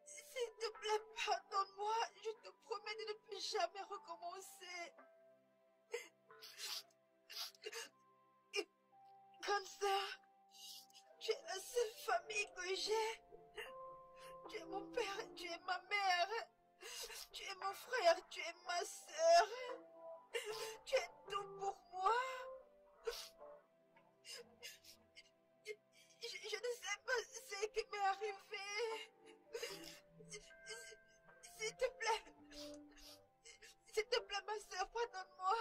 S'il te plaît, pardonne-moi. Je te promets de ne plus jamais recommencer. Grande sœur, tu es la seule famille que j'ai. Tu es mon père, tu es ma mère. Tu es mon frère, tu es ma sœur. Tu es tout pour moi. Je ne sais pas ce qui m'est arrivé. S'il te plaît. S'il te plaît, ma sœur, pardonne-moi.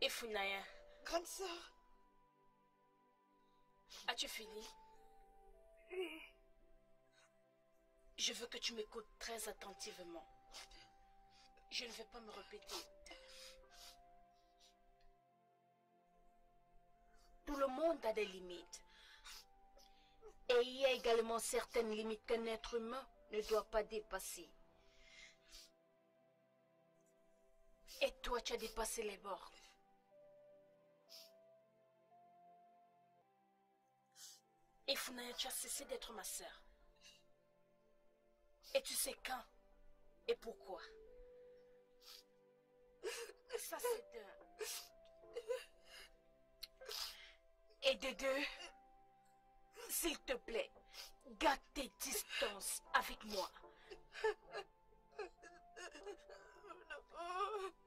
Et Funaya, Grande sœur. as-tu fini? Oui. Je veux que tu m'écoutes très attentivement. Je ne vais pas me répéter. Tout le monde a des limites. Et il y a également certaines limites qu'un être humain ne doit pas dépasser. Et toi, tu as dépassé les bords. Et Funaya, tu as cessé d'être ma sœur. Et tu sais quand et pourquoi. Ça, c'est un... Et de deux, s'il te plaît, garde tes distances avec moi.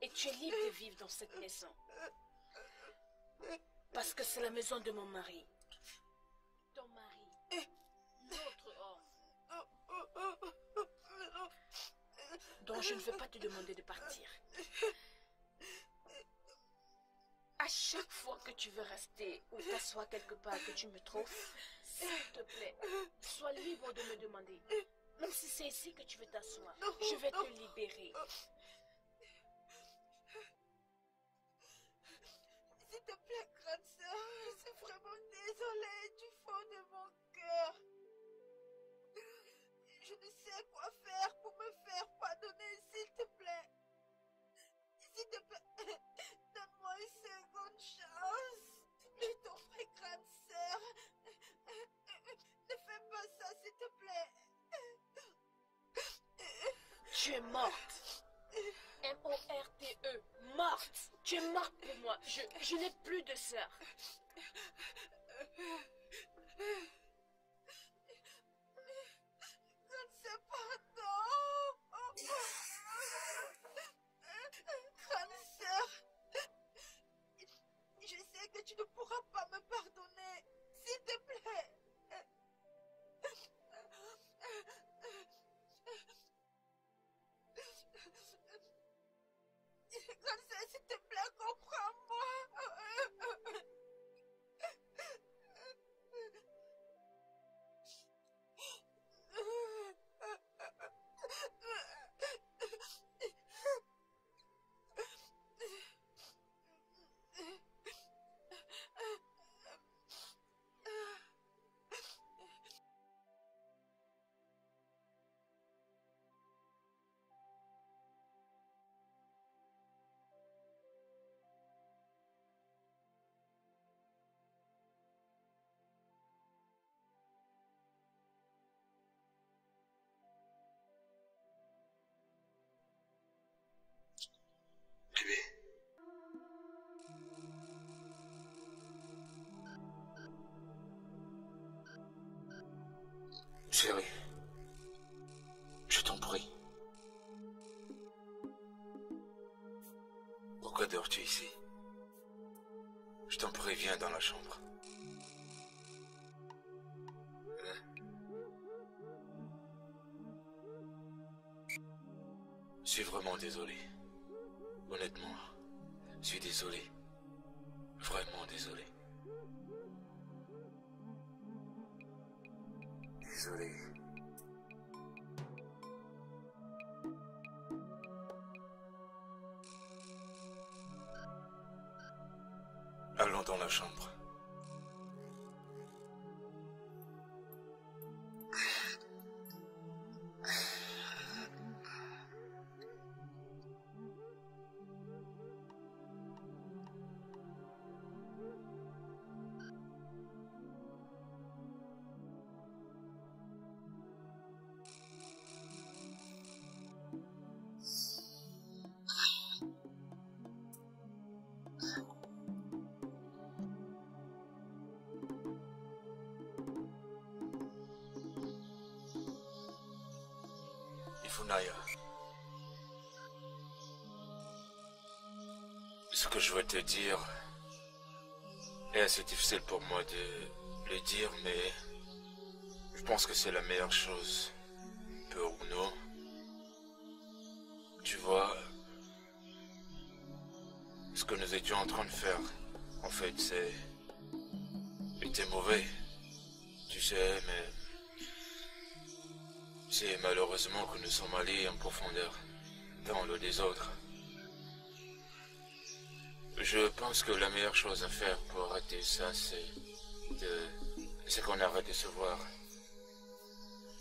Et tu es libre de vivre dans cette maison. Parce que c'est la maison de mon mari. Ton mari. Notre homme. Donc je ne vais pas te demander de partir. À chaque fois que tu veux rester ou t'asseoir quelque part que tu me trouves, s'il te plaît, sois libre de me demander. Même si c'est ici que tu veux t'asseoir, je vais te libérer. S'il te plaît, grande sœur, je suis vraiment désolée du fond de mon cœur. Je ne sais quoi faire pour me faire pardonner, s'il te plaît. S'il te plaît, donne-moi une seconde chance. Je t'en prie, grande sœur. Ne fais pas ça, s'il te plaît. Tu es morte. M-O-R-T-E. Morte. Tu es morte pour moi. Je n'ai plus de sœur. Grande sœur, pardon. Grande sœur, je sais que tu ne pourras pas me pardonner. S'il te plaît. Grande sœur, s'il te plaît, comprends-moi. Chérie, je t'en prie. Pourquoi dors-tu ici? Je t'en prie, viens dans la chambre. Je suis vraiment désolé. Honnêtement, je suis désolé. Vraiment désolé. Désolé. Allons dans la chambre. Ifunaya, ce que je veux te dire est assez difficile pour moi de le dire, mais je pense que c'est la meilleure chose pour nous. Tu vois, ce que nous étions en train de faire, en fait, c'était mauvais, tu sais, mais c'est malheureusement que nous sommes allés en profondeur dans le désordre. Je pense que la meilleure chose à faire pour arrêter ça, c'est qu'on arrête de se voir.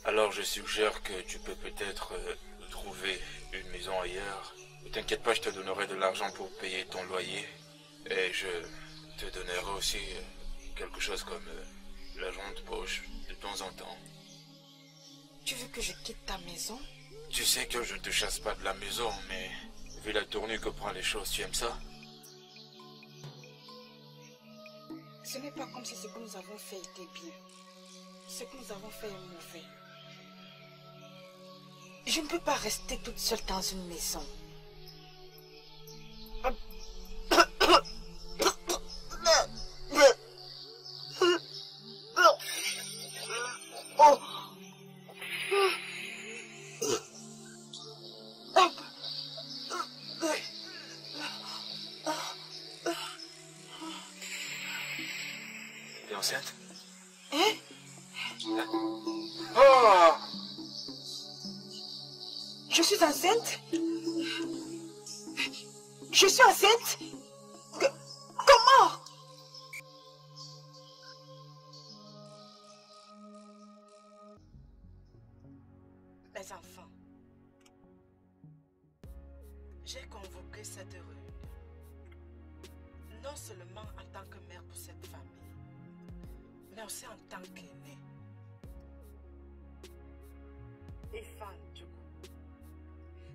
Alors je suggère que tu peux peut-être trouver une maison ailleurs. Ne t'inquiète pas, je te donnerai de l'argent pour payer ton loyer. Et je te donnerai aussi quelque chose comme l'argent de poche de temps en temps. Tu veux que je quitte ta maison? Tu sais que je ne te chasse pas de la maison, mais vu la tournure que prend les choses, tu aimes ça? Ce n'est pas comme si ce que nous avons fait était bien. Ce que nous avons fait est mauvais. Je ne peux pas rester toute seule dans une maison. T'es enceinte? Hein? Oh! Je suis enceinte? Je suis enceinte? Comment? Mes enfants, j'ai convoqué cette réunion non seulement en tant que mère pour cette famille, mais aussi en tant qu'aînée. Et fan, du coup,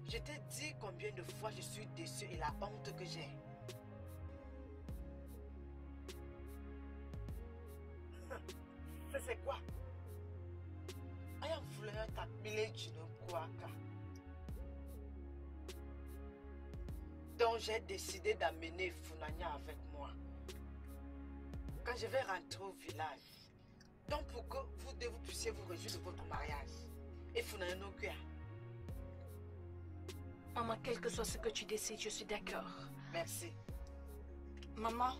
je t'ai dit combien de fois je suis déçue et la honte que j'ai. Ça c'est quoi? Ayant voulu t'appeler Jinokouaka. Donc j'ai décidé d'amener Funanya avec moi. Quand je vais rentrer au village. Donc pour que vous deux vous puissiez vous réjouir de votre mariage. Et Funanya Nokuya. Maman, quel que soit ce que tu décides, je suis d'accord. Merci. Maman,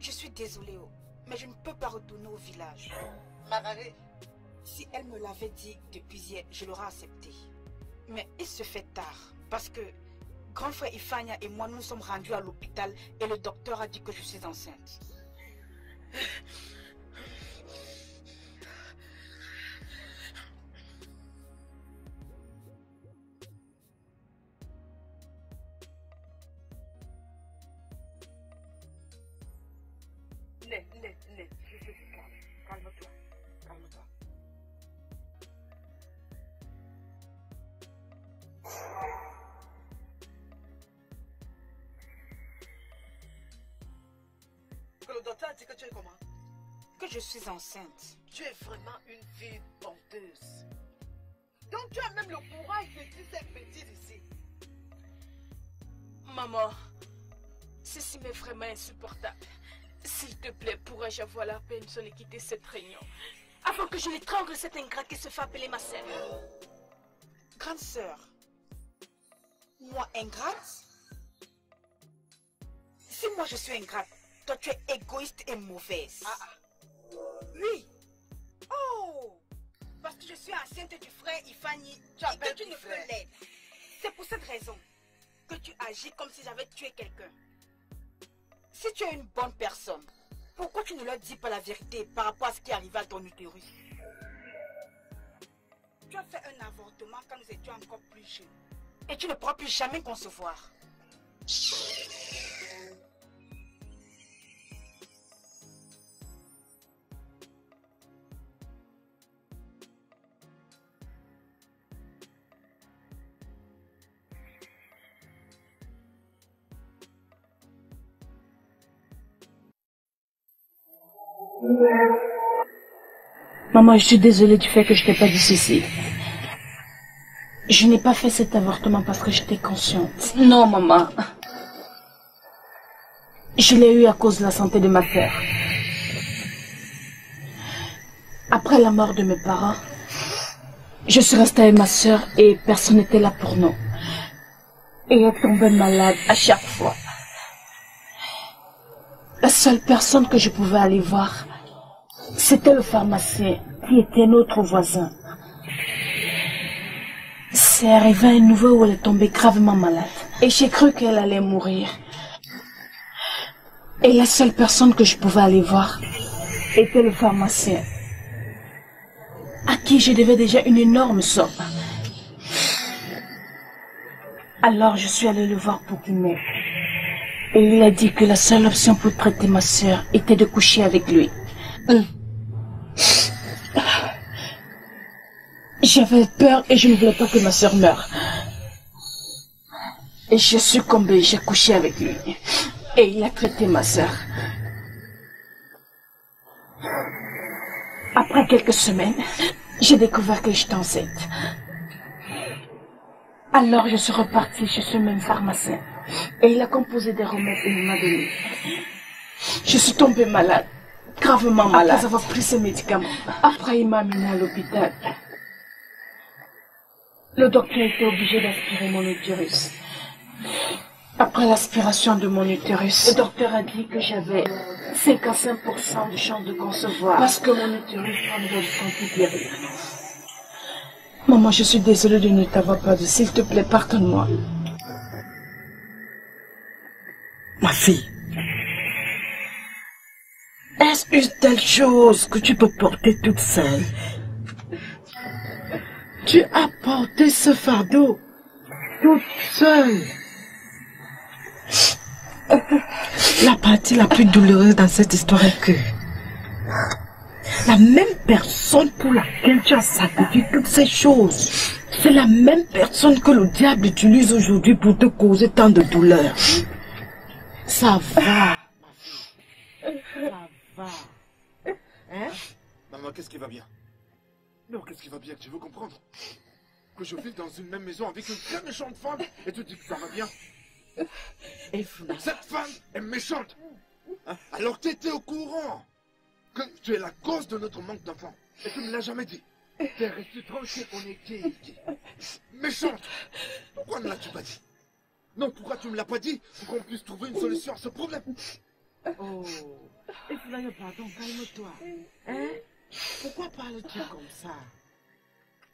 je suis désolée, mais je ne peux pas retourner au village. Margaré. Si elle me l'avait dit depuis hier, je l'aurais accepté. Mais il se fait tard, parce que grand frère Ifania et moi, nous sommes rendus à l'hôpital et le docteur a dit que je suis enceinte. Calme-toi. Calme-toi. Que le docteur a dit que tu es comment? que je suis enceinte. Tu es vraiment une fille honteuse. Donc tu as même le courage de dire cette bêtise ici. Maman, ceci m'est vraiment insupportable. S'il te plaît, pourrais-je avoir la permission de quitter cette réunion avant que je l'étrangle cette ingrate qui se fait appeler ma sœur? Grande sœur, moi ingrate? Si moi je suis ingrate, toi tu es égoïste et mauvaise. Oui. Oh, parce que je suis enceinte du frère Ifani et que tu ne peux l'aider. C'est pour cette raison que tu agis comme si j'avais tué quelqu'un. Si tu es une bonne personne, pourquoi tu ne leur dis pas la vérité par rapport à ce qui est arrivé à ton utérus? Tu as fait un avortement quand nous étions encore plus jeunes. Et tu ne pourras plus jamais concevoir. Maman, je suis désolée du fait que je t'ai pas dit ceci. Je n'ai pas fait cet avortement parce que j'étais consciente. Non, maman. Je l'ai eu à cause de la santé de ma sœur. Après la mort de mes parents, je suis restée avec ma sœur et personne n'était là pour nous. Et elle tombait malade à chaque fois. La seule personne que je pouvais aller voir, c'était le pharmacien qui était notre voisin. C'est arrivé un nouveau où elle est tombée gravement malade. Et j'ai cru qu'elle allait mourir. Et la seule personne que je pouvais aller voir était le pharmacien, à qui je devais déjà une énorme somme. Alors je suis allée le voir pour qu'il m'aide. Et il a dit que la seule option pour traiter ma sœur était de coucher avec lui. J'avais peur et je ne voulais pas que ma sœur meure. Et je suis succombé, j'ai couché avec lui. Et il a traité ma sœur. Après quelques semaines, j'ai découvert que j'étais enceinte. Alors je suis repartie chez ce même pharmacien. Et il a composé des remèdes et il m'a donné. Je suis tombée malade, gravement malade, après avoir pris ces médicaments. Après, il m'a amenée à l'hôpital. Le docteur était obligé d'aspirer mon utérus. Après l'aspiration de mon utérus, le docteur a dit que j'avais 55% de chance de concevoir parce que mon utérus prendrait du temps pour guérir. Maman, je suis désolée de ne t'avoir pas dit. S'il te plaît, pardonne-moi. Ma fille, est-ce une telle chose que tu peux porter toute seule? Tu as porté ce fardeau toute seule. La partie la plus douloureuse dans cette histoire est que la même personne pour laquelle tu as sacrifié toutes ces choses, c'est la même personne que le diable utilise aujourd'hui pour te causer tant de douleur. Ça va. Ça va. Hein? Maman, qu'est-ce qui va bien? Non, qu'est-ce qui va bien? Tu veux comprendre? Que je vis dans une même maison avec une très méchante femme et tu dis que ça va bien? Cette femme est méchante. Alors tu étais au courant que tu es la cause de notre manque d'enfants. Et tu ne me l'as jamais dit. Tu es resté tranquille, on est qui? Méchante. Pourquoi ne l'as-tu pas dit? Non, pourquoi tu ne me l'as pas dit? Pour qu'on puisse trouver une solution à ce problème. Oh, Efraïm, pardon, calme-toi. Hein? Pourquoi parles-tu comme ça?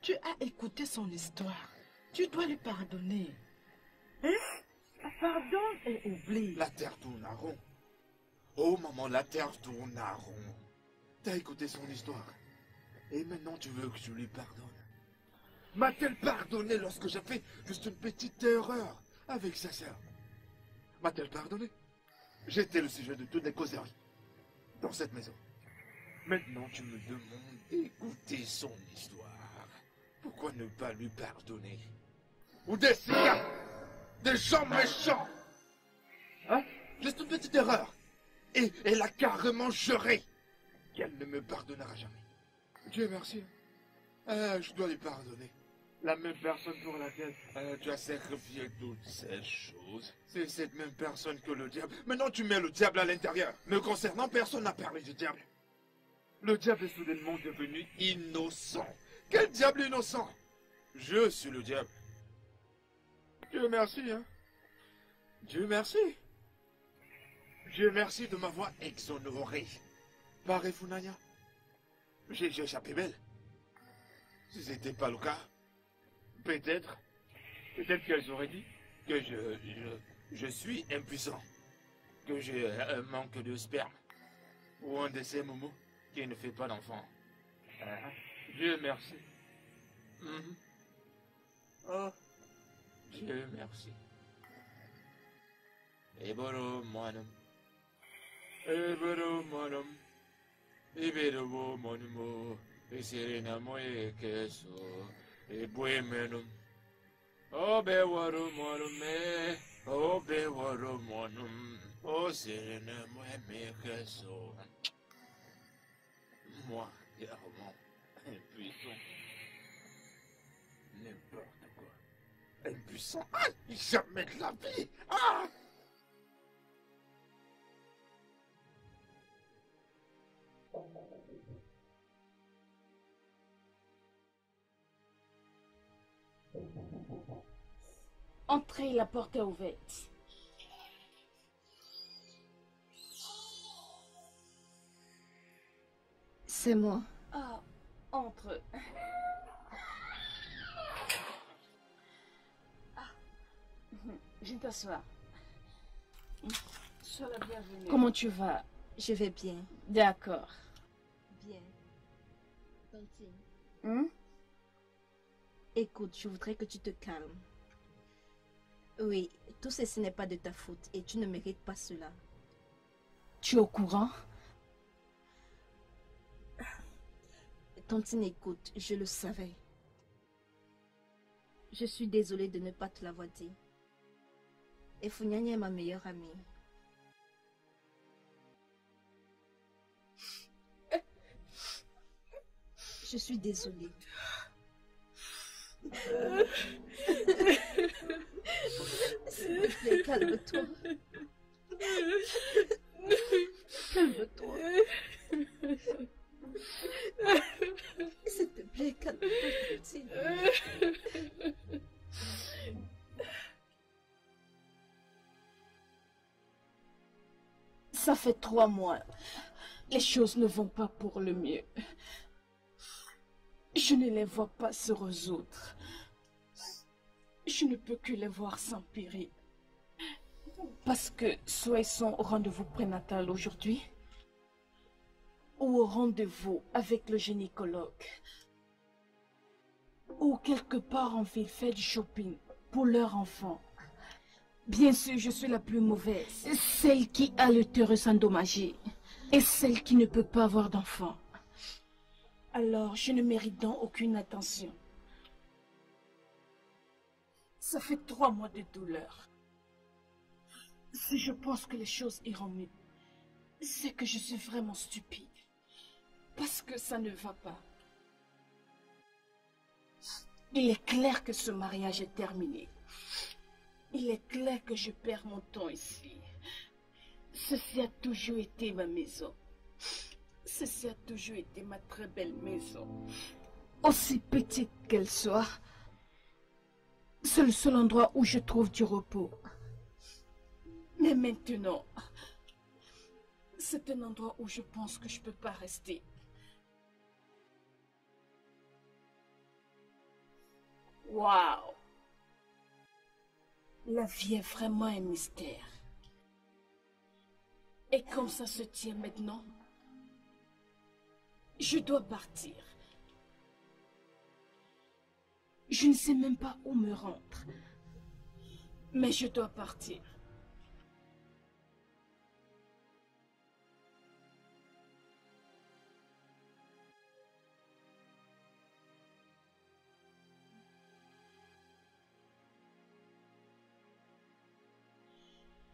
Tu as écouté son histoire. Tu dois lui pardonner. Hein? Pardonne et oublie. La terre tourne à rond. Oh maman, la terre tourne à rond. T'as écouté son histoire. Et maintenant tu veux que je lui pardonne. M'a-t-elle pardonné lorsque j'ai fait juste une petite erreur avec sa sœur? M'a-t-elle pardonné? J'étais le sujet de toutes les causeries dans cette maison. Maintenant tu me demandes d'écouter son histoire. Pourquoi ne pas lui pardonner? Ou des cigares, des gens méchants. Hein? Juste une petite erreur. Et elle a carrément juré qu'elle ne me pardonnera jamais. Dieu merci. Je dois lui pardonner. La même personne pour laquelle tu as sacrifié toutes ces choses, c'est cette même personne que le diable. Maintenant tu mets le diable à l'intérieur. Me concernant, personne n'a parlé du diable. Le diable est soudainement devenu innocent. Quel diable innocent? Je suis le diable. Dieu merci, hein. Dieu merci. Dieu merci de m'avoir exonéré. Par Efunanya. J'ai échappé belle. Si ce n'était pas le cas, peut-être qu'elles auraient dit que je suis impuissant, que j'ai un manque de sperme, ou un de ces momos qui ne fait pas d'enfant. Dieu merci. Oh, Dieu merci. Eboro manum. Eboro manum. Eboro monumo. Eserena moe keso. Ebue menum. Obe waru monum me. Obe waru monum. O serena moe me keso. Moi, clairement, impuissant. N'importe quoi. Impuissant. Ah, jamais de la vie. Ah! Entrez, la porte est ouverte. C'est moi. Ah, entre. Viens t'asseoir. Sois la bienvenue. Comment tu vas? Je vais bien. D'accord. Bien. Écoute, je voudrais que tu te calmes. Oui, tout ceci n'est pas de ta faute et tu ne mérites pas cela. Tu es au courant? Tantine, écoute, je le savais. Je suis désolée de ne pas te l'avoir dit. Et Funyanya est ma meilleure amie. Je suis désolée. S'il te plaît, calme-toi. Calme-toi. S'il te plaît, calme-toi, Tantine. Ça fait 3 mois. Les choses ne vont pas pour le mieux. Je ne les vois pas se résoudre. Je ne peux que les voir s'empirer. Parce que soit ils sont au rendez-vous prénatal aujourd'hui, ou au rendez-vous avec le gynécologue, ou quelque part en ville fait du shopping pour leur enfant. Bien sûr, je suis la plus mauvaise, celle qui a l'utérus endommagé, et celle qui ne peut pas avoir d'enfant. Alors, je ne mérite donc aucune attention. Ça fait 3 mois de douleur. Si je pense que les choses iront mieux, c'est que je suis vraiment stupide. Parce que ça ne va pas. Il est clair que ce mariage est terminé. Il est clair que je perds mon temps ici. Ceci a toujours été ma maison. Ceci a toujours été ma très belle maison. Aussi petite qu'elle soit, c'est le seul endroit où je trouve du repos. Mais maintenant, c'est un endroit où je pense que je ne peux pas rester. Waouh! La vie est vraiment un mystère. Et comme ça se tient maintenant, je dois partir. Je ne sais même pas où me rendre. Mais je dois partir.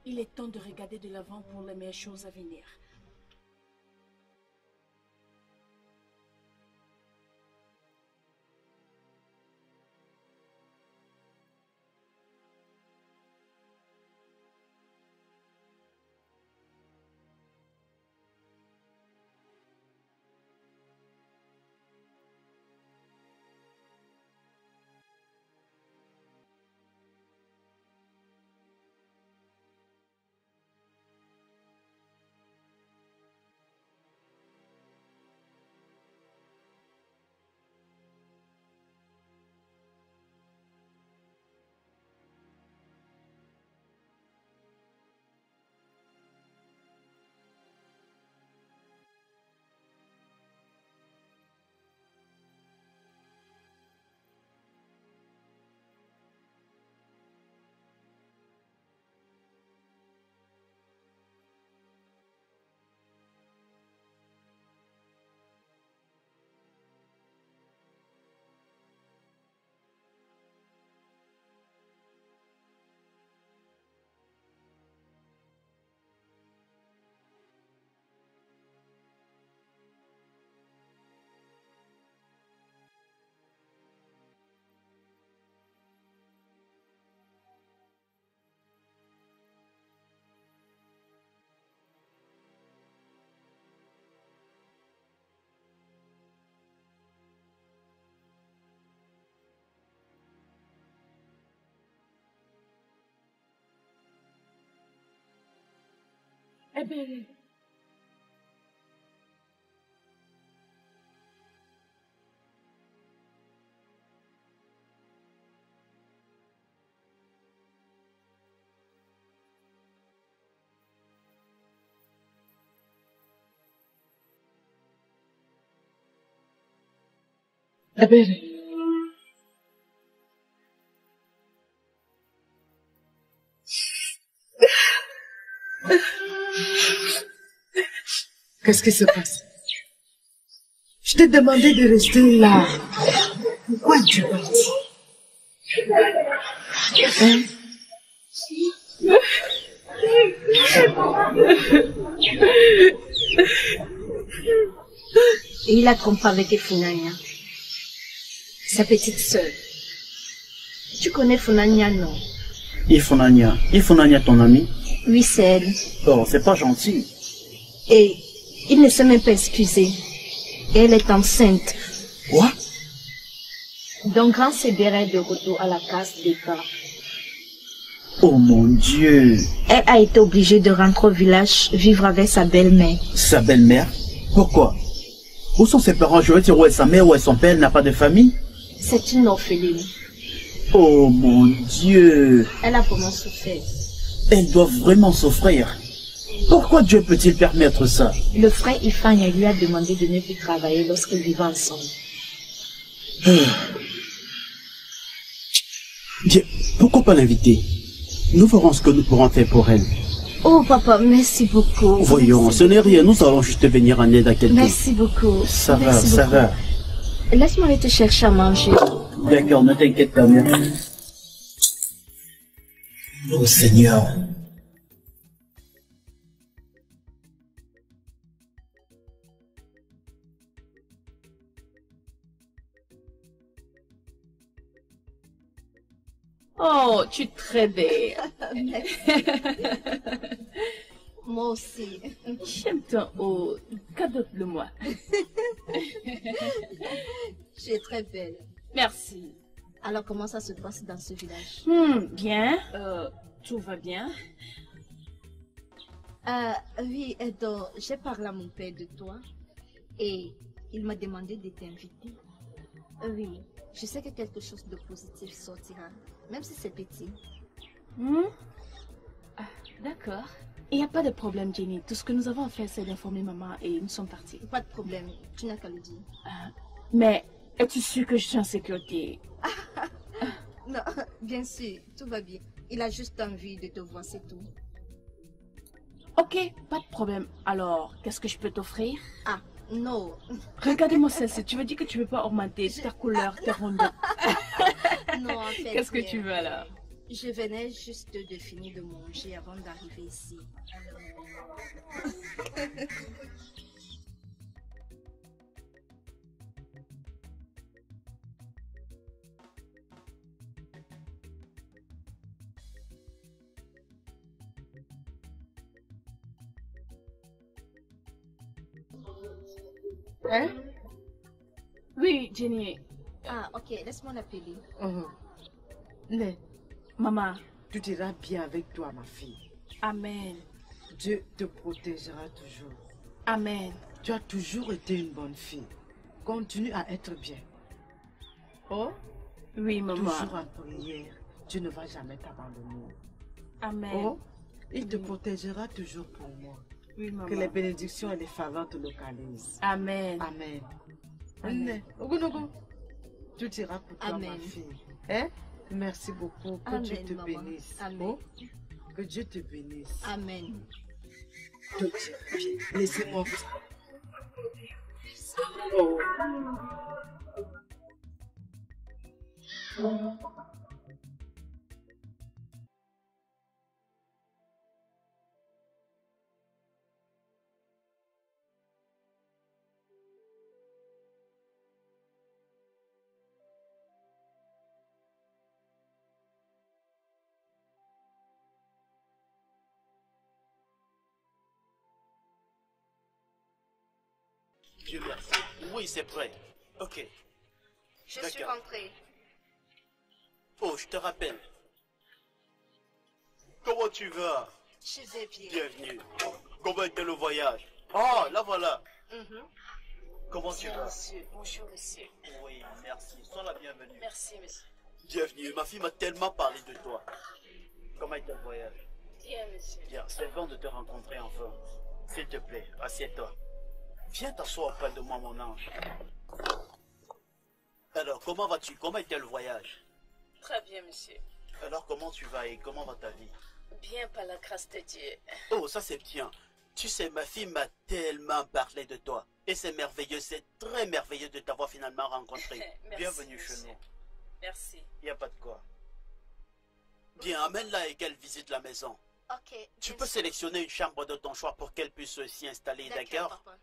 Il est temps de regarder de l'avant pour les meilleures choses à venir. Eh bien, Qu'est-ce qui se passe? Je t'ai demandé de rester là. Pourquoi tu es parti? Hein? Et il a trompé avec Funanya, sa petite sœur. Tu connais Funanya, non? Ifunanya ton ami? Oui, c'est elle. Oh, c'est pas gentil. Et il ne s'est même pas excusé. Et elle est enceinte. Quoi? Donc, grand sévérait de retour à la case départ. Oh mon Dieu. Elle a été obligée de rentrer au village vivre avec sa belle-mère. Sa belle-mère? Pourquoi? Où sont ses parents? Je veux dire, où est sa mère, où est son père? Elle n'a pas de famille? C'est une orpheline. Oh mon Dieu. Elle a vraiment souffert. Elle doit vraiment souffrir. Pourquoi Dieu peut-il permettre ça? Le frère Ifanya lui a demandé de ne plus travailler lorsqu'ils vivaient ensemble. Dieu, pourquoi pas l'inviter? Nous ferons ce que nous pourrons faire pour elle. Oh papa, merci beaucoup. Voyons, merci ce n'est rien, nous allons juste venir en aide à quelqu'un. Merci beaucoup. Ça va, Merci ça beaucoup. va. Laisse-moi aller te chercher à manger. D'accord, ne t'inquiète pas, mère. Oh Seigneur. oh, tu es très belle. Moi aussi. J'aime ton haut. Cadeau-le-moi. Tu es très belle. Merci. Alors comment ça se passe dans ce village? Bien. Tout va bien. Oui, donc j'ai parlé à mon père de toi et il m'a demandé de t'inviter. Oui, je sais que quelque chose de positif sortira, même si c'est petit. D'accord. Il n'y a pas de problème, Jenny. Tout ce que nous avons à faire, c'est d'informer maman et nous sommes partis. Pas de problème, tu n'as qu'à le dire. Mais es-tu sûre que je suis en sécurité? Non, bien sûr, tout va bien. Il a juste envie de te voir, c'est tout. Ok, pas de problème. Alors, qu'est-ce que je peux t'offrir? Ah, non. Regardez-moi celle-ci. Tu veux dire que tu ne veux pas augmenter ta couleur, tes rondeurs? Non, en fait. Qu'est-ce que tu veux alors? Je venais juste de finir de manger avant d'arriver ici. Hein? Oui, Jenny. Ah, ok, laisse-moi l'appeler. Mais Maman. tu iras bien avec toi, ma fille. Amen. Dieu te protégera toujours. Amen. Tu as toujours été une bonne fille. Continue à être bien. Oh, oui, maman. toujours en prière. Tu ne vas jamais t'abandonner. Amen. Oh, il te protégera toujours pour moi. Oui, maman. Que les bénédictions et les faveurs te localisent. Amen. Amen. Amen. Ogonogo, tu iras pour toi, Amen. ma fille. Hein? Merci beaucoup. Que Amen, Dieu te maman. bénisse. Amen. Oh, que Dieu te bénisse. Amen. Tout ira bien. Laissez-moi. Oh. Julia, oui, c'est prêt. Ok. Je suis D'accord. rentrée. Oh, je te rappelle. Comment tu vas? Je vais bien. Bienvenue. Comment était le voyage? Oh, là voilà. Comment tu vas? Monsieur, bonjour monsieur. Oui, merci. Sois la bienvenue. Merci monsieur. Bienvenue. Ma fille m'a tellement parlé de toi. Comment était le voyage? Bien monsieur. Bien, c'est bon de te rencontrer enfin. S'il te plaît, assieds-toi. Viens t'asseoir auprès de moi, mon ange. Alors, comment vas-tu? Comment était le voyage? Très bien monsieur. Alors, comment tu vas et comment va ta vie? Bien par la grâce de Dieu. Oh, ça c'est bien. Tu sais, ma fille m'a tellement parlé de toi. Et c'est merveilleux, c'est très merveilleux de t'avoir finalement rencontré. Merci, Bienvenue chez monsieur. nous. Merci. Il n'y a pas de quoi. Bien, amène-la et qu'elle visite la maison. Ok. Tu bien peux sûr. sélectionner une chambre de ton choix pour qu'elle puisse s'y installer, d'accord? Papa.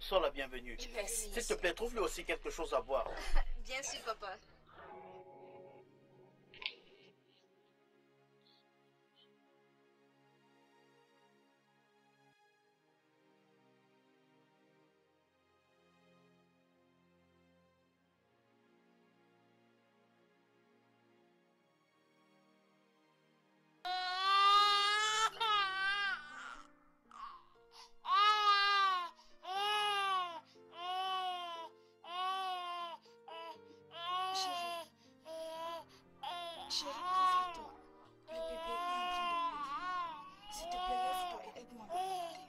Sois la bienvenue. Merci. S'il te plaît, trouve-lui aussi quelque chose à boire. Bien sûr, papa. Chérie, réveille-toi. Le bébé est en train de pleurer. S'il te plaît, lève-toi et aide-moi à le porter.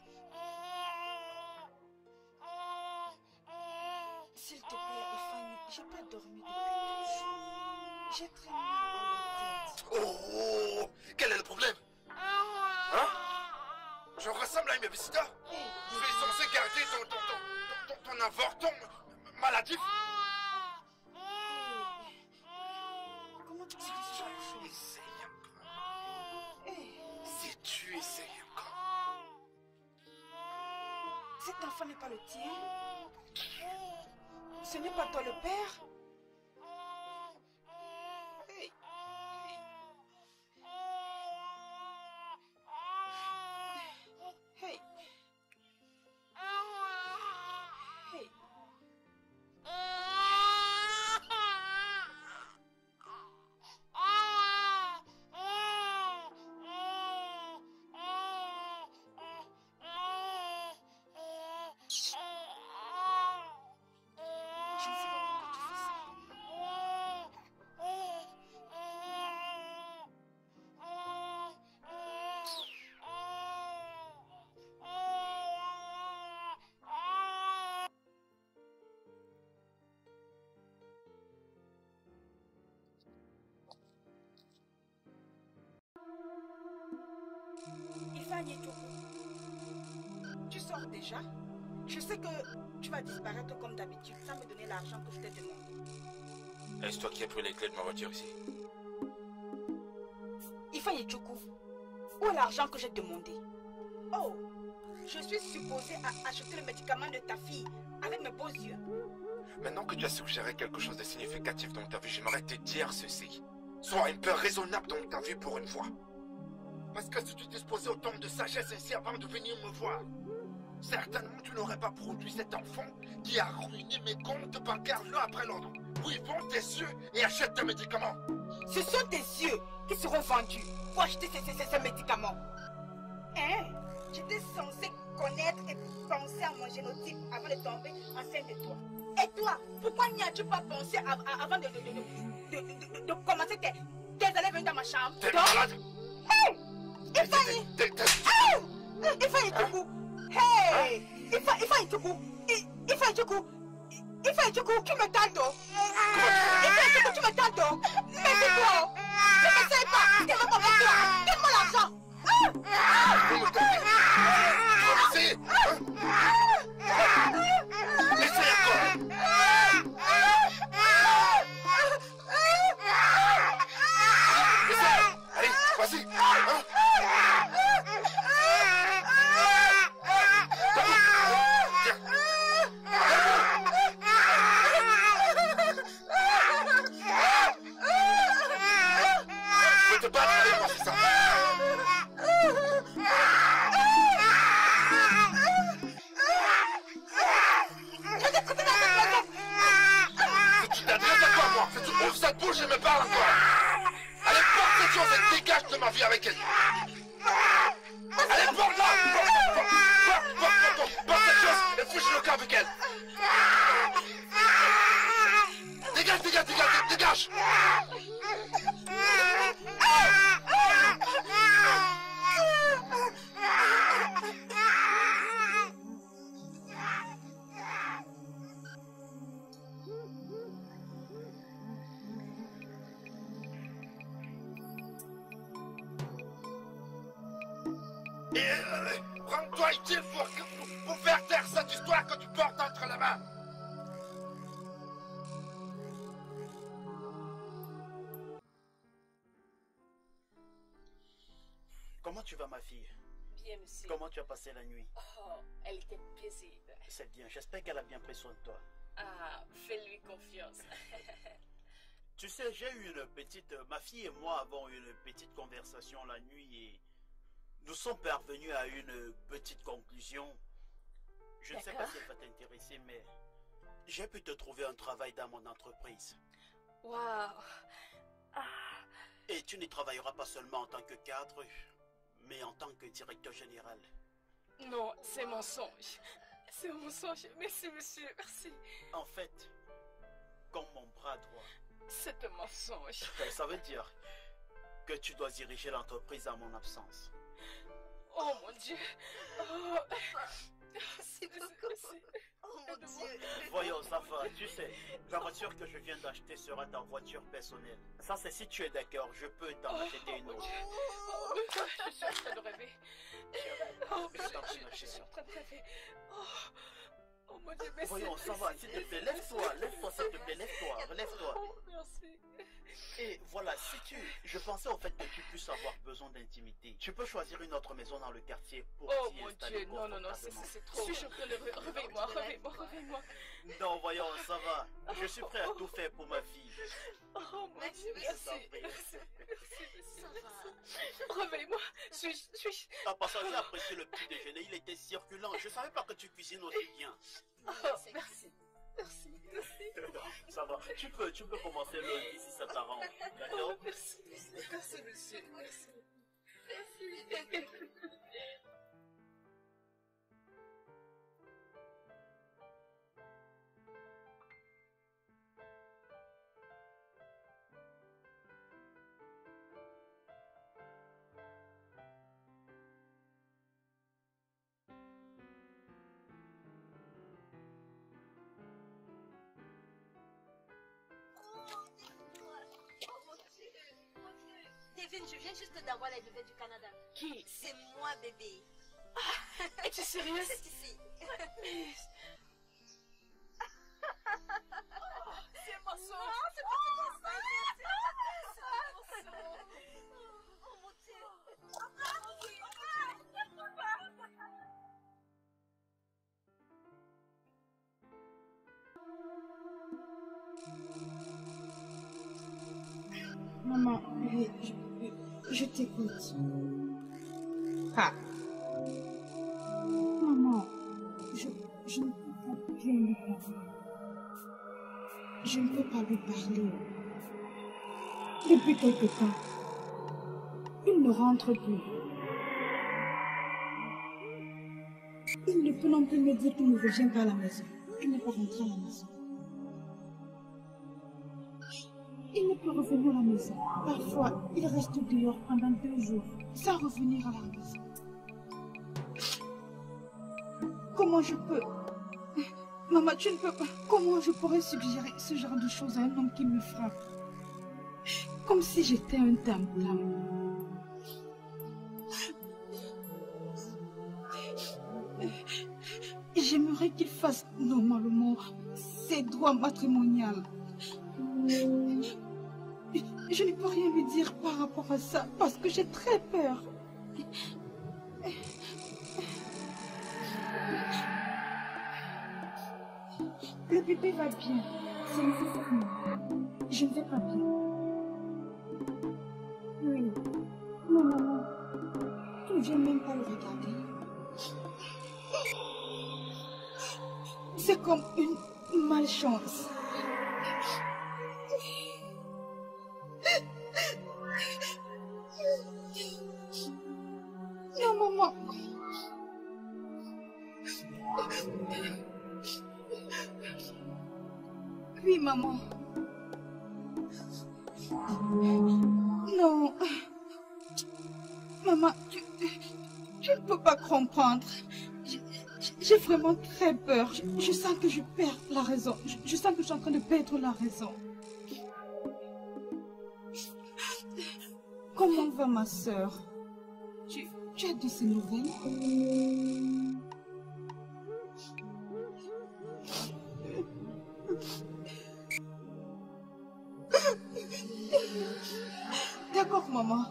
S'il te plaît, Fanny, j'ai pas dormi depuis 2 jours. J'ai très mal à la tête. Oh, quel est le problème? Hein? Je ressemble à une babysitter? Tu es censé garder ton avorton maladif? Comment tu dis chaque chose? Essaye encore. Si tu essayes encore. Cet enfant n'est pas le tien. Ce n'est pas toi le père. Hey. Hey. Hey. Je ne sais pas pourquoi tu fais ça. Ifeanyi Ejiofor, tu sors déjà? Je sais que tu vas disparaître comme d'habitude sans me donner l'argent que je t'ai demandé. Est-ce toi qui as pris les clés de ma voiture ici? Ifeanyi Ejiofor, où est l'argent que j'ai demandé? Oh, je suis supposée à acheter le médicament de ta fille avec mes beaux yeux. Maintenant que tu as suggéré quelque chose de significatif dans ta vie, j'aimerais te dire ceci. Sois un peu raisonnable dans ta vie pour une fois. Parce que si tu disposais autant de sagesse ainsi avant de venir me voir, certainement tu n'aurais pas produit cet enfant qui a ruiné mes comptes bancaires l'un après l'autre. Oui, vends tes yeux et achète tes médicaments. Ce sont tes yeux qui seront vendus pour acheter ces médicaments. Hein? J'étais censée connaître et penser à mon génotype avant de tomber enceinte de toi. Et toi, pourquoi n'y as-tu pas pensé avant de commencer tes allées venir dans ma chambre? T'es malade? Hey! Ifeanyi! Ifeanyi Ejiofor! Hey! Ifeanyi Ejiofor! Ifeanyi Ejiofor! Ifeanyi Ejiofor, tu me tentes! Ifeanyi Ejiofor, tu me tentes! Mais dis-toi! Je ne sais pas! T'es même pas avec toi! Donne-moi l'argent! Vous me tentez? Tu vas m'essayer? Essaye encore! Essaye! Allez, vas-y! Hein? Je vais te battre avec moi, c'est ça? Si tu t'adresses à quoi, moi? Si tu ouvres cette bouche et me parles encore! Allez, porte cette chose et dégage de ma vie avec elle! Allez, porte-la! Porte cette chose et fouche le cas avec elle! Dégage! Rends-toi utile pour faire taire cette histoire que tu portes entre les mains. Comment tu vas, ma fille? Bien, monsieur. Comment tu as passé la nuit? Oh, elle était paisible. C'est bien, j'espère qu'elle a bien pris soin de toi. Ah, fais-lui confiance. Tu sais, j'ai eu une petite... Ma fille et moi avons eu une petite conversation la nuit et nous sommes parvenus à une petite conclusion. Je ne sais pas si elle va t'intéresser, mais j'ai pu te trouver un travail dans mon entreprise. Waouh. Et tu n'y travailleras pas seulement en tant que cadre, mais en tant que directeur général. Non, c'est mensonge. C'est un mensonge. Merci, monsieur. Merci. En fait, comme mon bras droit. C'est un mensonge. Ça veut dire que tu dois diriger l'entreprise en mon absence. Oh mon Dieu. Oh. Merci beaucoup. Oh mon Dieu. Voyons, ça va. Tu sais, la voiture que je viens d'acheter sera ta voiture personnelle. Ça, c'est si tu es d'accord, je peux t'en acheter une autre. Je suis en train de rêver. Je suis en train de rêver. Oh mon Dieu, merci. Voyons, ça va, s'il te plaît, lève-toi, s'il te plaît, lève-toi. Oh, merci. Et voilà, je pensais au fait que tu puisses avoir besoin d'intimité. Tu peux choisir une autre maison dans le quartier pour t'y installer confortablement. Non, c'est trop. Je suis en train de réveille-moi. Non, voyons, ça va. Je suis prêt à tout faire pour ma fille. Oh mon Dieu, merci. Ça va. Réveille-moi. Suis. En passant, j'ai apprécié le petit déjeuner, il était circulant. Je savais pas que tu cuisines aussi bien. Merci. Ça va. Tu peux commencer lundi si ça t'arrange. D'accord? Merci, monsieur. Merci. Devine, je viens juste d'avoir les nouvelles du Canada. Qui? C'est moi, bébé. Es-tu sérieuse? C'est ici. C'est un mensonge. Non, c'est pas un mensonge. C'est un mensonge. Oh mon Dieu. Maman, je t'écoute. Ah. Maman, je ne peux pas bien lui parler. Je ne peux pas lui parler. Depuis quelque temps, il ne rentre plus. Il ne peut non plus me dire qu'il ne revient pas à la maison, qu'il n'est pas rentré à la maison. Il ne peut revenir à la maison. Parfois, il reste dehors pendant 2 jours, sans revenir à la maison. Comment je peux... Maman, tu ne peux pas... Comment je pourrais suggérer ce genre de choses à un homme qui me frappe? Comme si j'étais un tam-tam. J'aimerais qu'il fasse normalement ses droits matrimoniaux. Je ne peux rien lui dire par rapport à ça parce que j'ai très peur. Le bébé va bien. C'est nécessaire. Je ne vais pas bien. Oui. Non, maman. Tu ne viens même pas le regarder. C'est comme une malchance. Non, maman. maman. Non. Maman, tu ne peux pas comprendre. J'ai vraiment très peur. Je sens que je perds la raison. Je sens que je suis en train de perdre la raison. Comment va ma sœur? Tu as de ces nouvelles? D'accord, maman.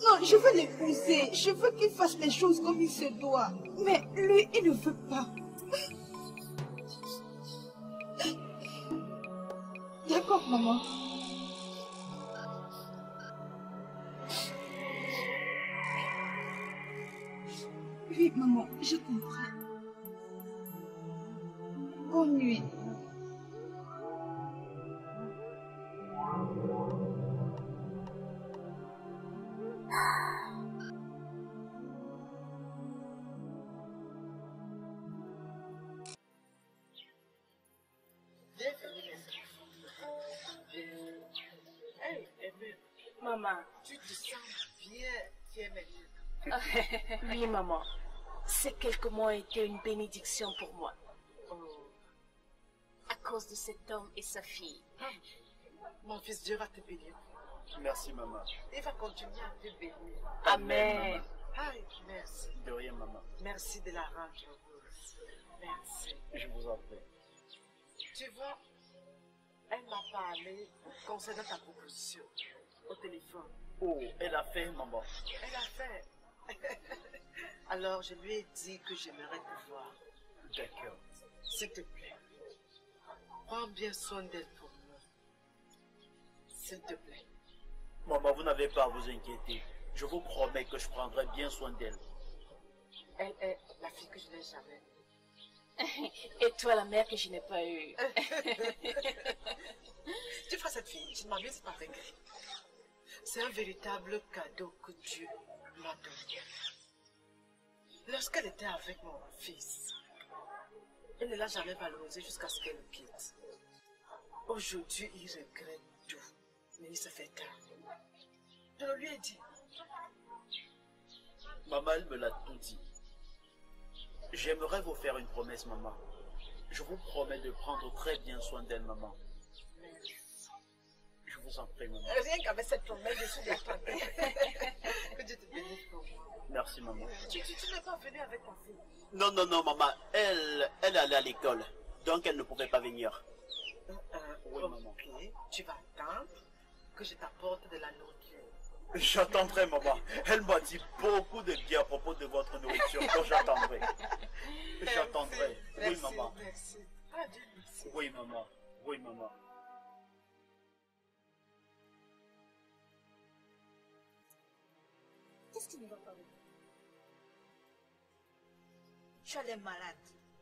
Non, je veux l'épouser. Je veux qu'il fasse les choses comme il se doit. Mais lui, il ne veut pas. D'accord, maman. Oui, maman, je comprends. Bonne nuit. Maman. Tu te sens bien, Oui, maman. Ces quelques mois ont été une bénédiction pour moi. À cause de cet homme et sa fille. Mon fils, Dieu va te bénir. Merci, maman. Il va continuer à te bénir. Amen. Aïe, merci. De rien, maman. Merci de la rendre heureuse. Merci. Je vous en prie. Tu vois, elle m'a parlé concernant ta proposition au téléphone. Oh, elle a fait, maman. Elle a fait. Alors, je lui ai dit que j'aimerais te voir. D'accord. S'il te plaît, prends bien soin d'elle pour moi. S'il te plaît. Maman, vous n'avez pas à vous inquiéter. Je vous promets que je prendrai bien soin d'elle. Elle est la fille que je n'ai jamais eue. Et toi, la mère que je n'ai pas eue. Tu feras cette fille, je ne m'amuse pas avec elle. C'est un véritable cadeau que Dieu m'a donné. Lorsqu'elle était avec mon fils, elle ne l'a jamais valorisé jusqu'à ce qu'elle le quitte. Aujourd'hui, il regrette tout, mais il se fait tard. Je le lui ai dit. Maman, elle me l'a tout dit. J'aimerais vous faire une promesse, maman. Je vous promets de prendre très bien soin d'elle, maman. Je vous en prie, maman. Rien qu'avec cette promesse, je suis d'accord. Que Dieu te bénisse pour moi. Merci, maman. Tu n'es pas venu avec ta fille. Non, non, non, maman. Elle allait à l'école. Donc, elle ne pouvait pas venir. Oui, maman. Ok, tu vas attendre que je t'apporte de la nourriture. J'attendrai, maman. Elle m'a dit beaucoup de bien à propos de votre nourriture. Donc, j'attendrai. J'attendrai. Oui, Merci, maman. merci. Ah, Dieu merci. Oui, maman. Oui, maman. Qu'est-ce qui ne va pas avec toi? Tu as l'air malade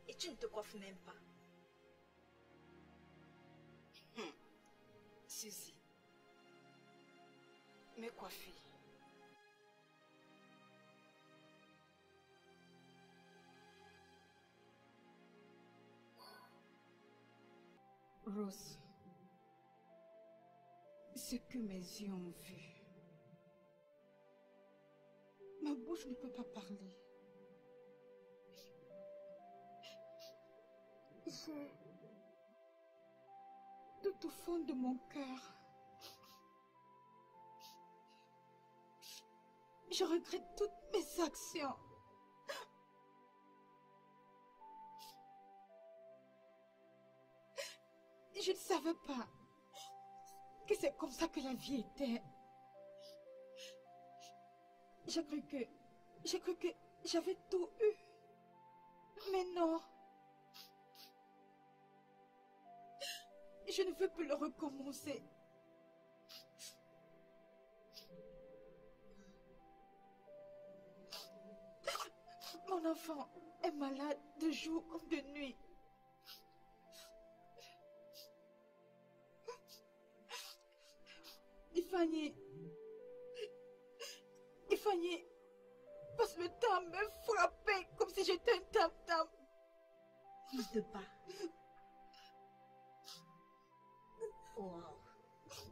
et tu ne te coiffes même pas. Suzy, me coiffer. Rose, ce que mes yeux ont vu, ma bouche ne peut pas parler. J'ai tout au fond de mon cœur, je regrette toutes mes actions. Je ne savais pas que c'est comme ça que la vie était. J'ai cru que j'avais tout eu. Mais non. Je ne veux plus le recommencer. Mon enfant est malade de jour comme de nuit. Ifani passe le temps à me frapper comme si j'étais un tam-tam. Il te bat. Wow,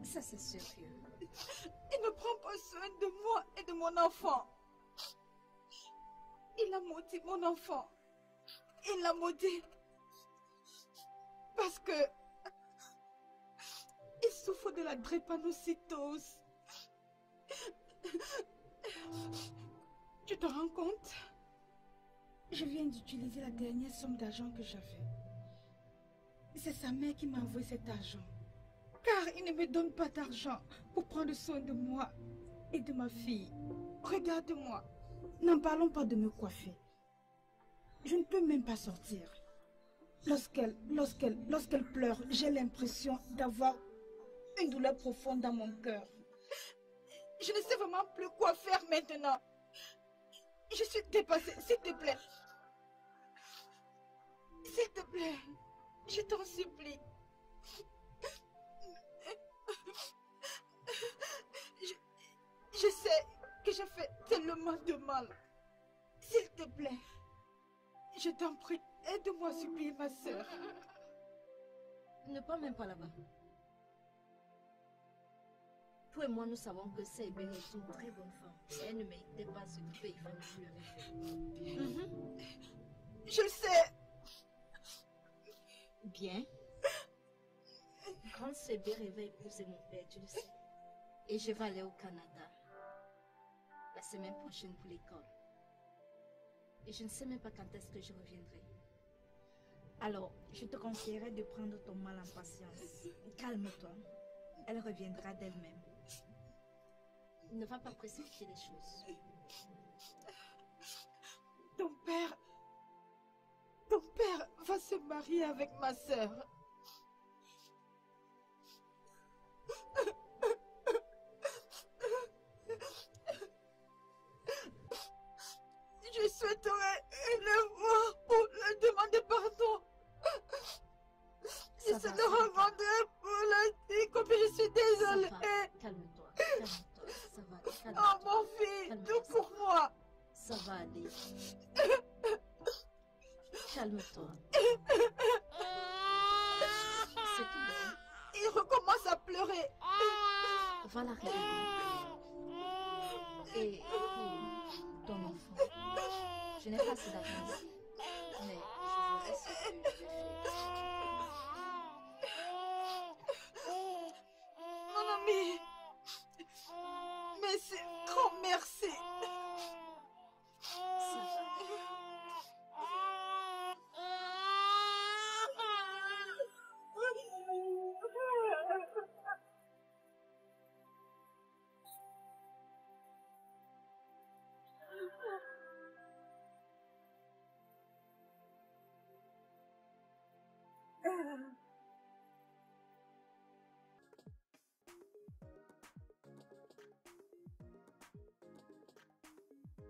ça c'est sérieux. Il ne prend pas soin de moi et de mon enfant. Il a maudit mon enfant. Il l'a maudit. Parce que il souffre de la drépanocytose. Tu te rends compte? Je viens d'utiliser la dernière somme d'argent que j'avais. C'est sa mère qui m'a envoyé cet argent. Car il ne me donne pas d'argent pour prendre soin de moi et de ma fille. Regarde-moi. N'en parlons pas de me coiffer. Je ne peux même pas sortir. Lorsqu'elle pleure, j'ai l'impression d'avoir une douleur profonde dans mon cœur. Je ne sais vraiment plus quoi faire maintenant. Je suis dépassée, s'il te plaît. S'il te plaît, je t'en supplie. Je sais que j'ai fait tellement de mal. S'il te plaît, je t'en prie, aide-moi à supplier ma sœur. Ne parle même pas là-bas. Toi et moi, nous savons que Sébé est une très bonne femme. Et elle ne méritait pas ce que Payfan lui avait fait. Je le sais. Bien. Quand Sébé rêvait épouser mon père, tu le sais. Et je vais aller au Canada la semaine prochaine pour l'école. Et je ne sais même pas quand est-ce que je reviendrai. Alors, je te conseillerais de prendre ton mal en patience. Calme-toi. Elle reviendra d'elle-même. Ne va pas précipiter les choses. Ton père va se marier avec ma sœur. Je souhaiterais le voir pour lui demander pardon. Je se le rendrai pour la dire comme je suis désolée. Calme-toi, calme-toi, ça va, calme-toi. Oh mon fils, tout pour moi. Ça va aller. Calme-toi. C'est tout bon. Il recommence à pleurer. Va la réveiller. Et pour ton enfant, je n'ai pas assez d'argent ici, mais je verrai ce que je vais faire. Mon ami, merci, grand merci.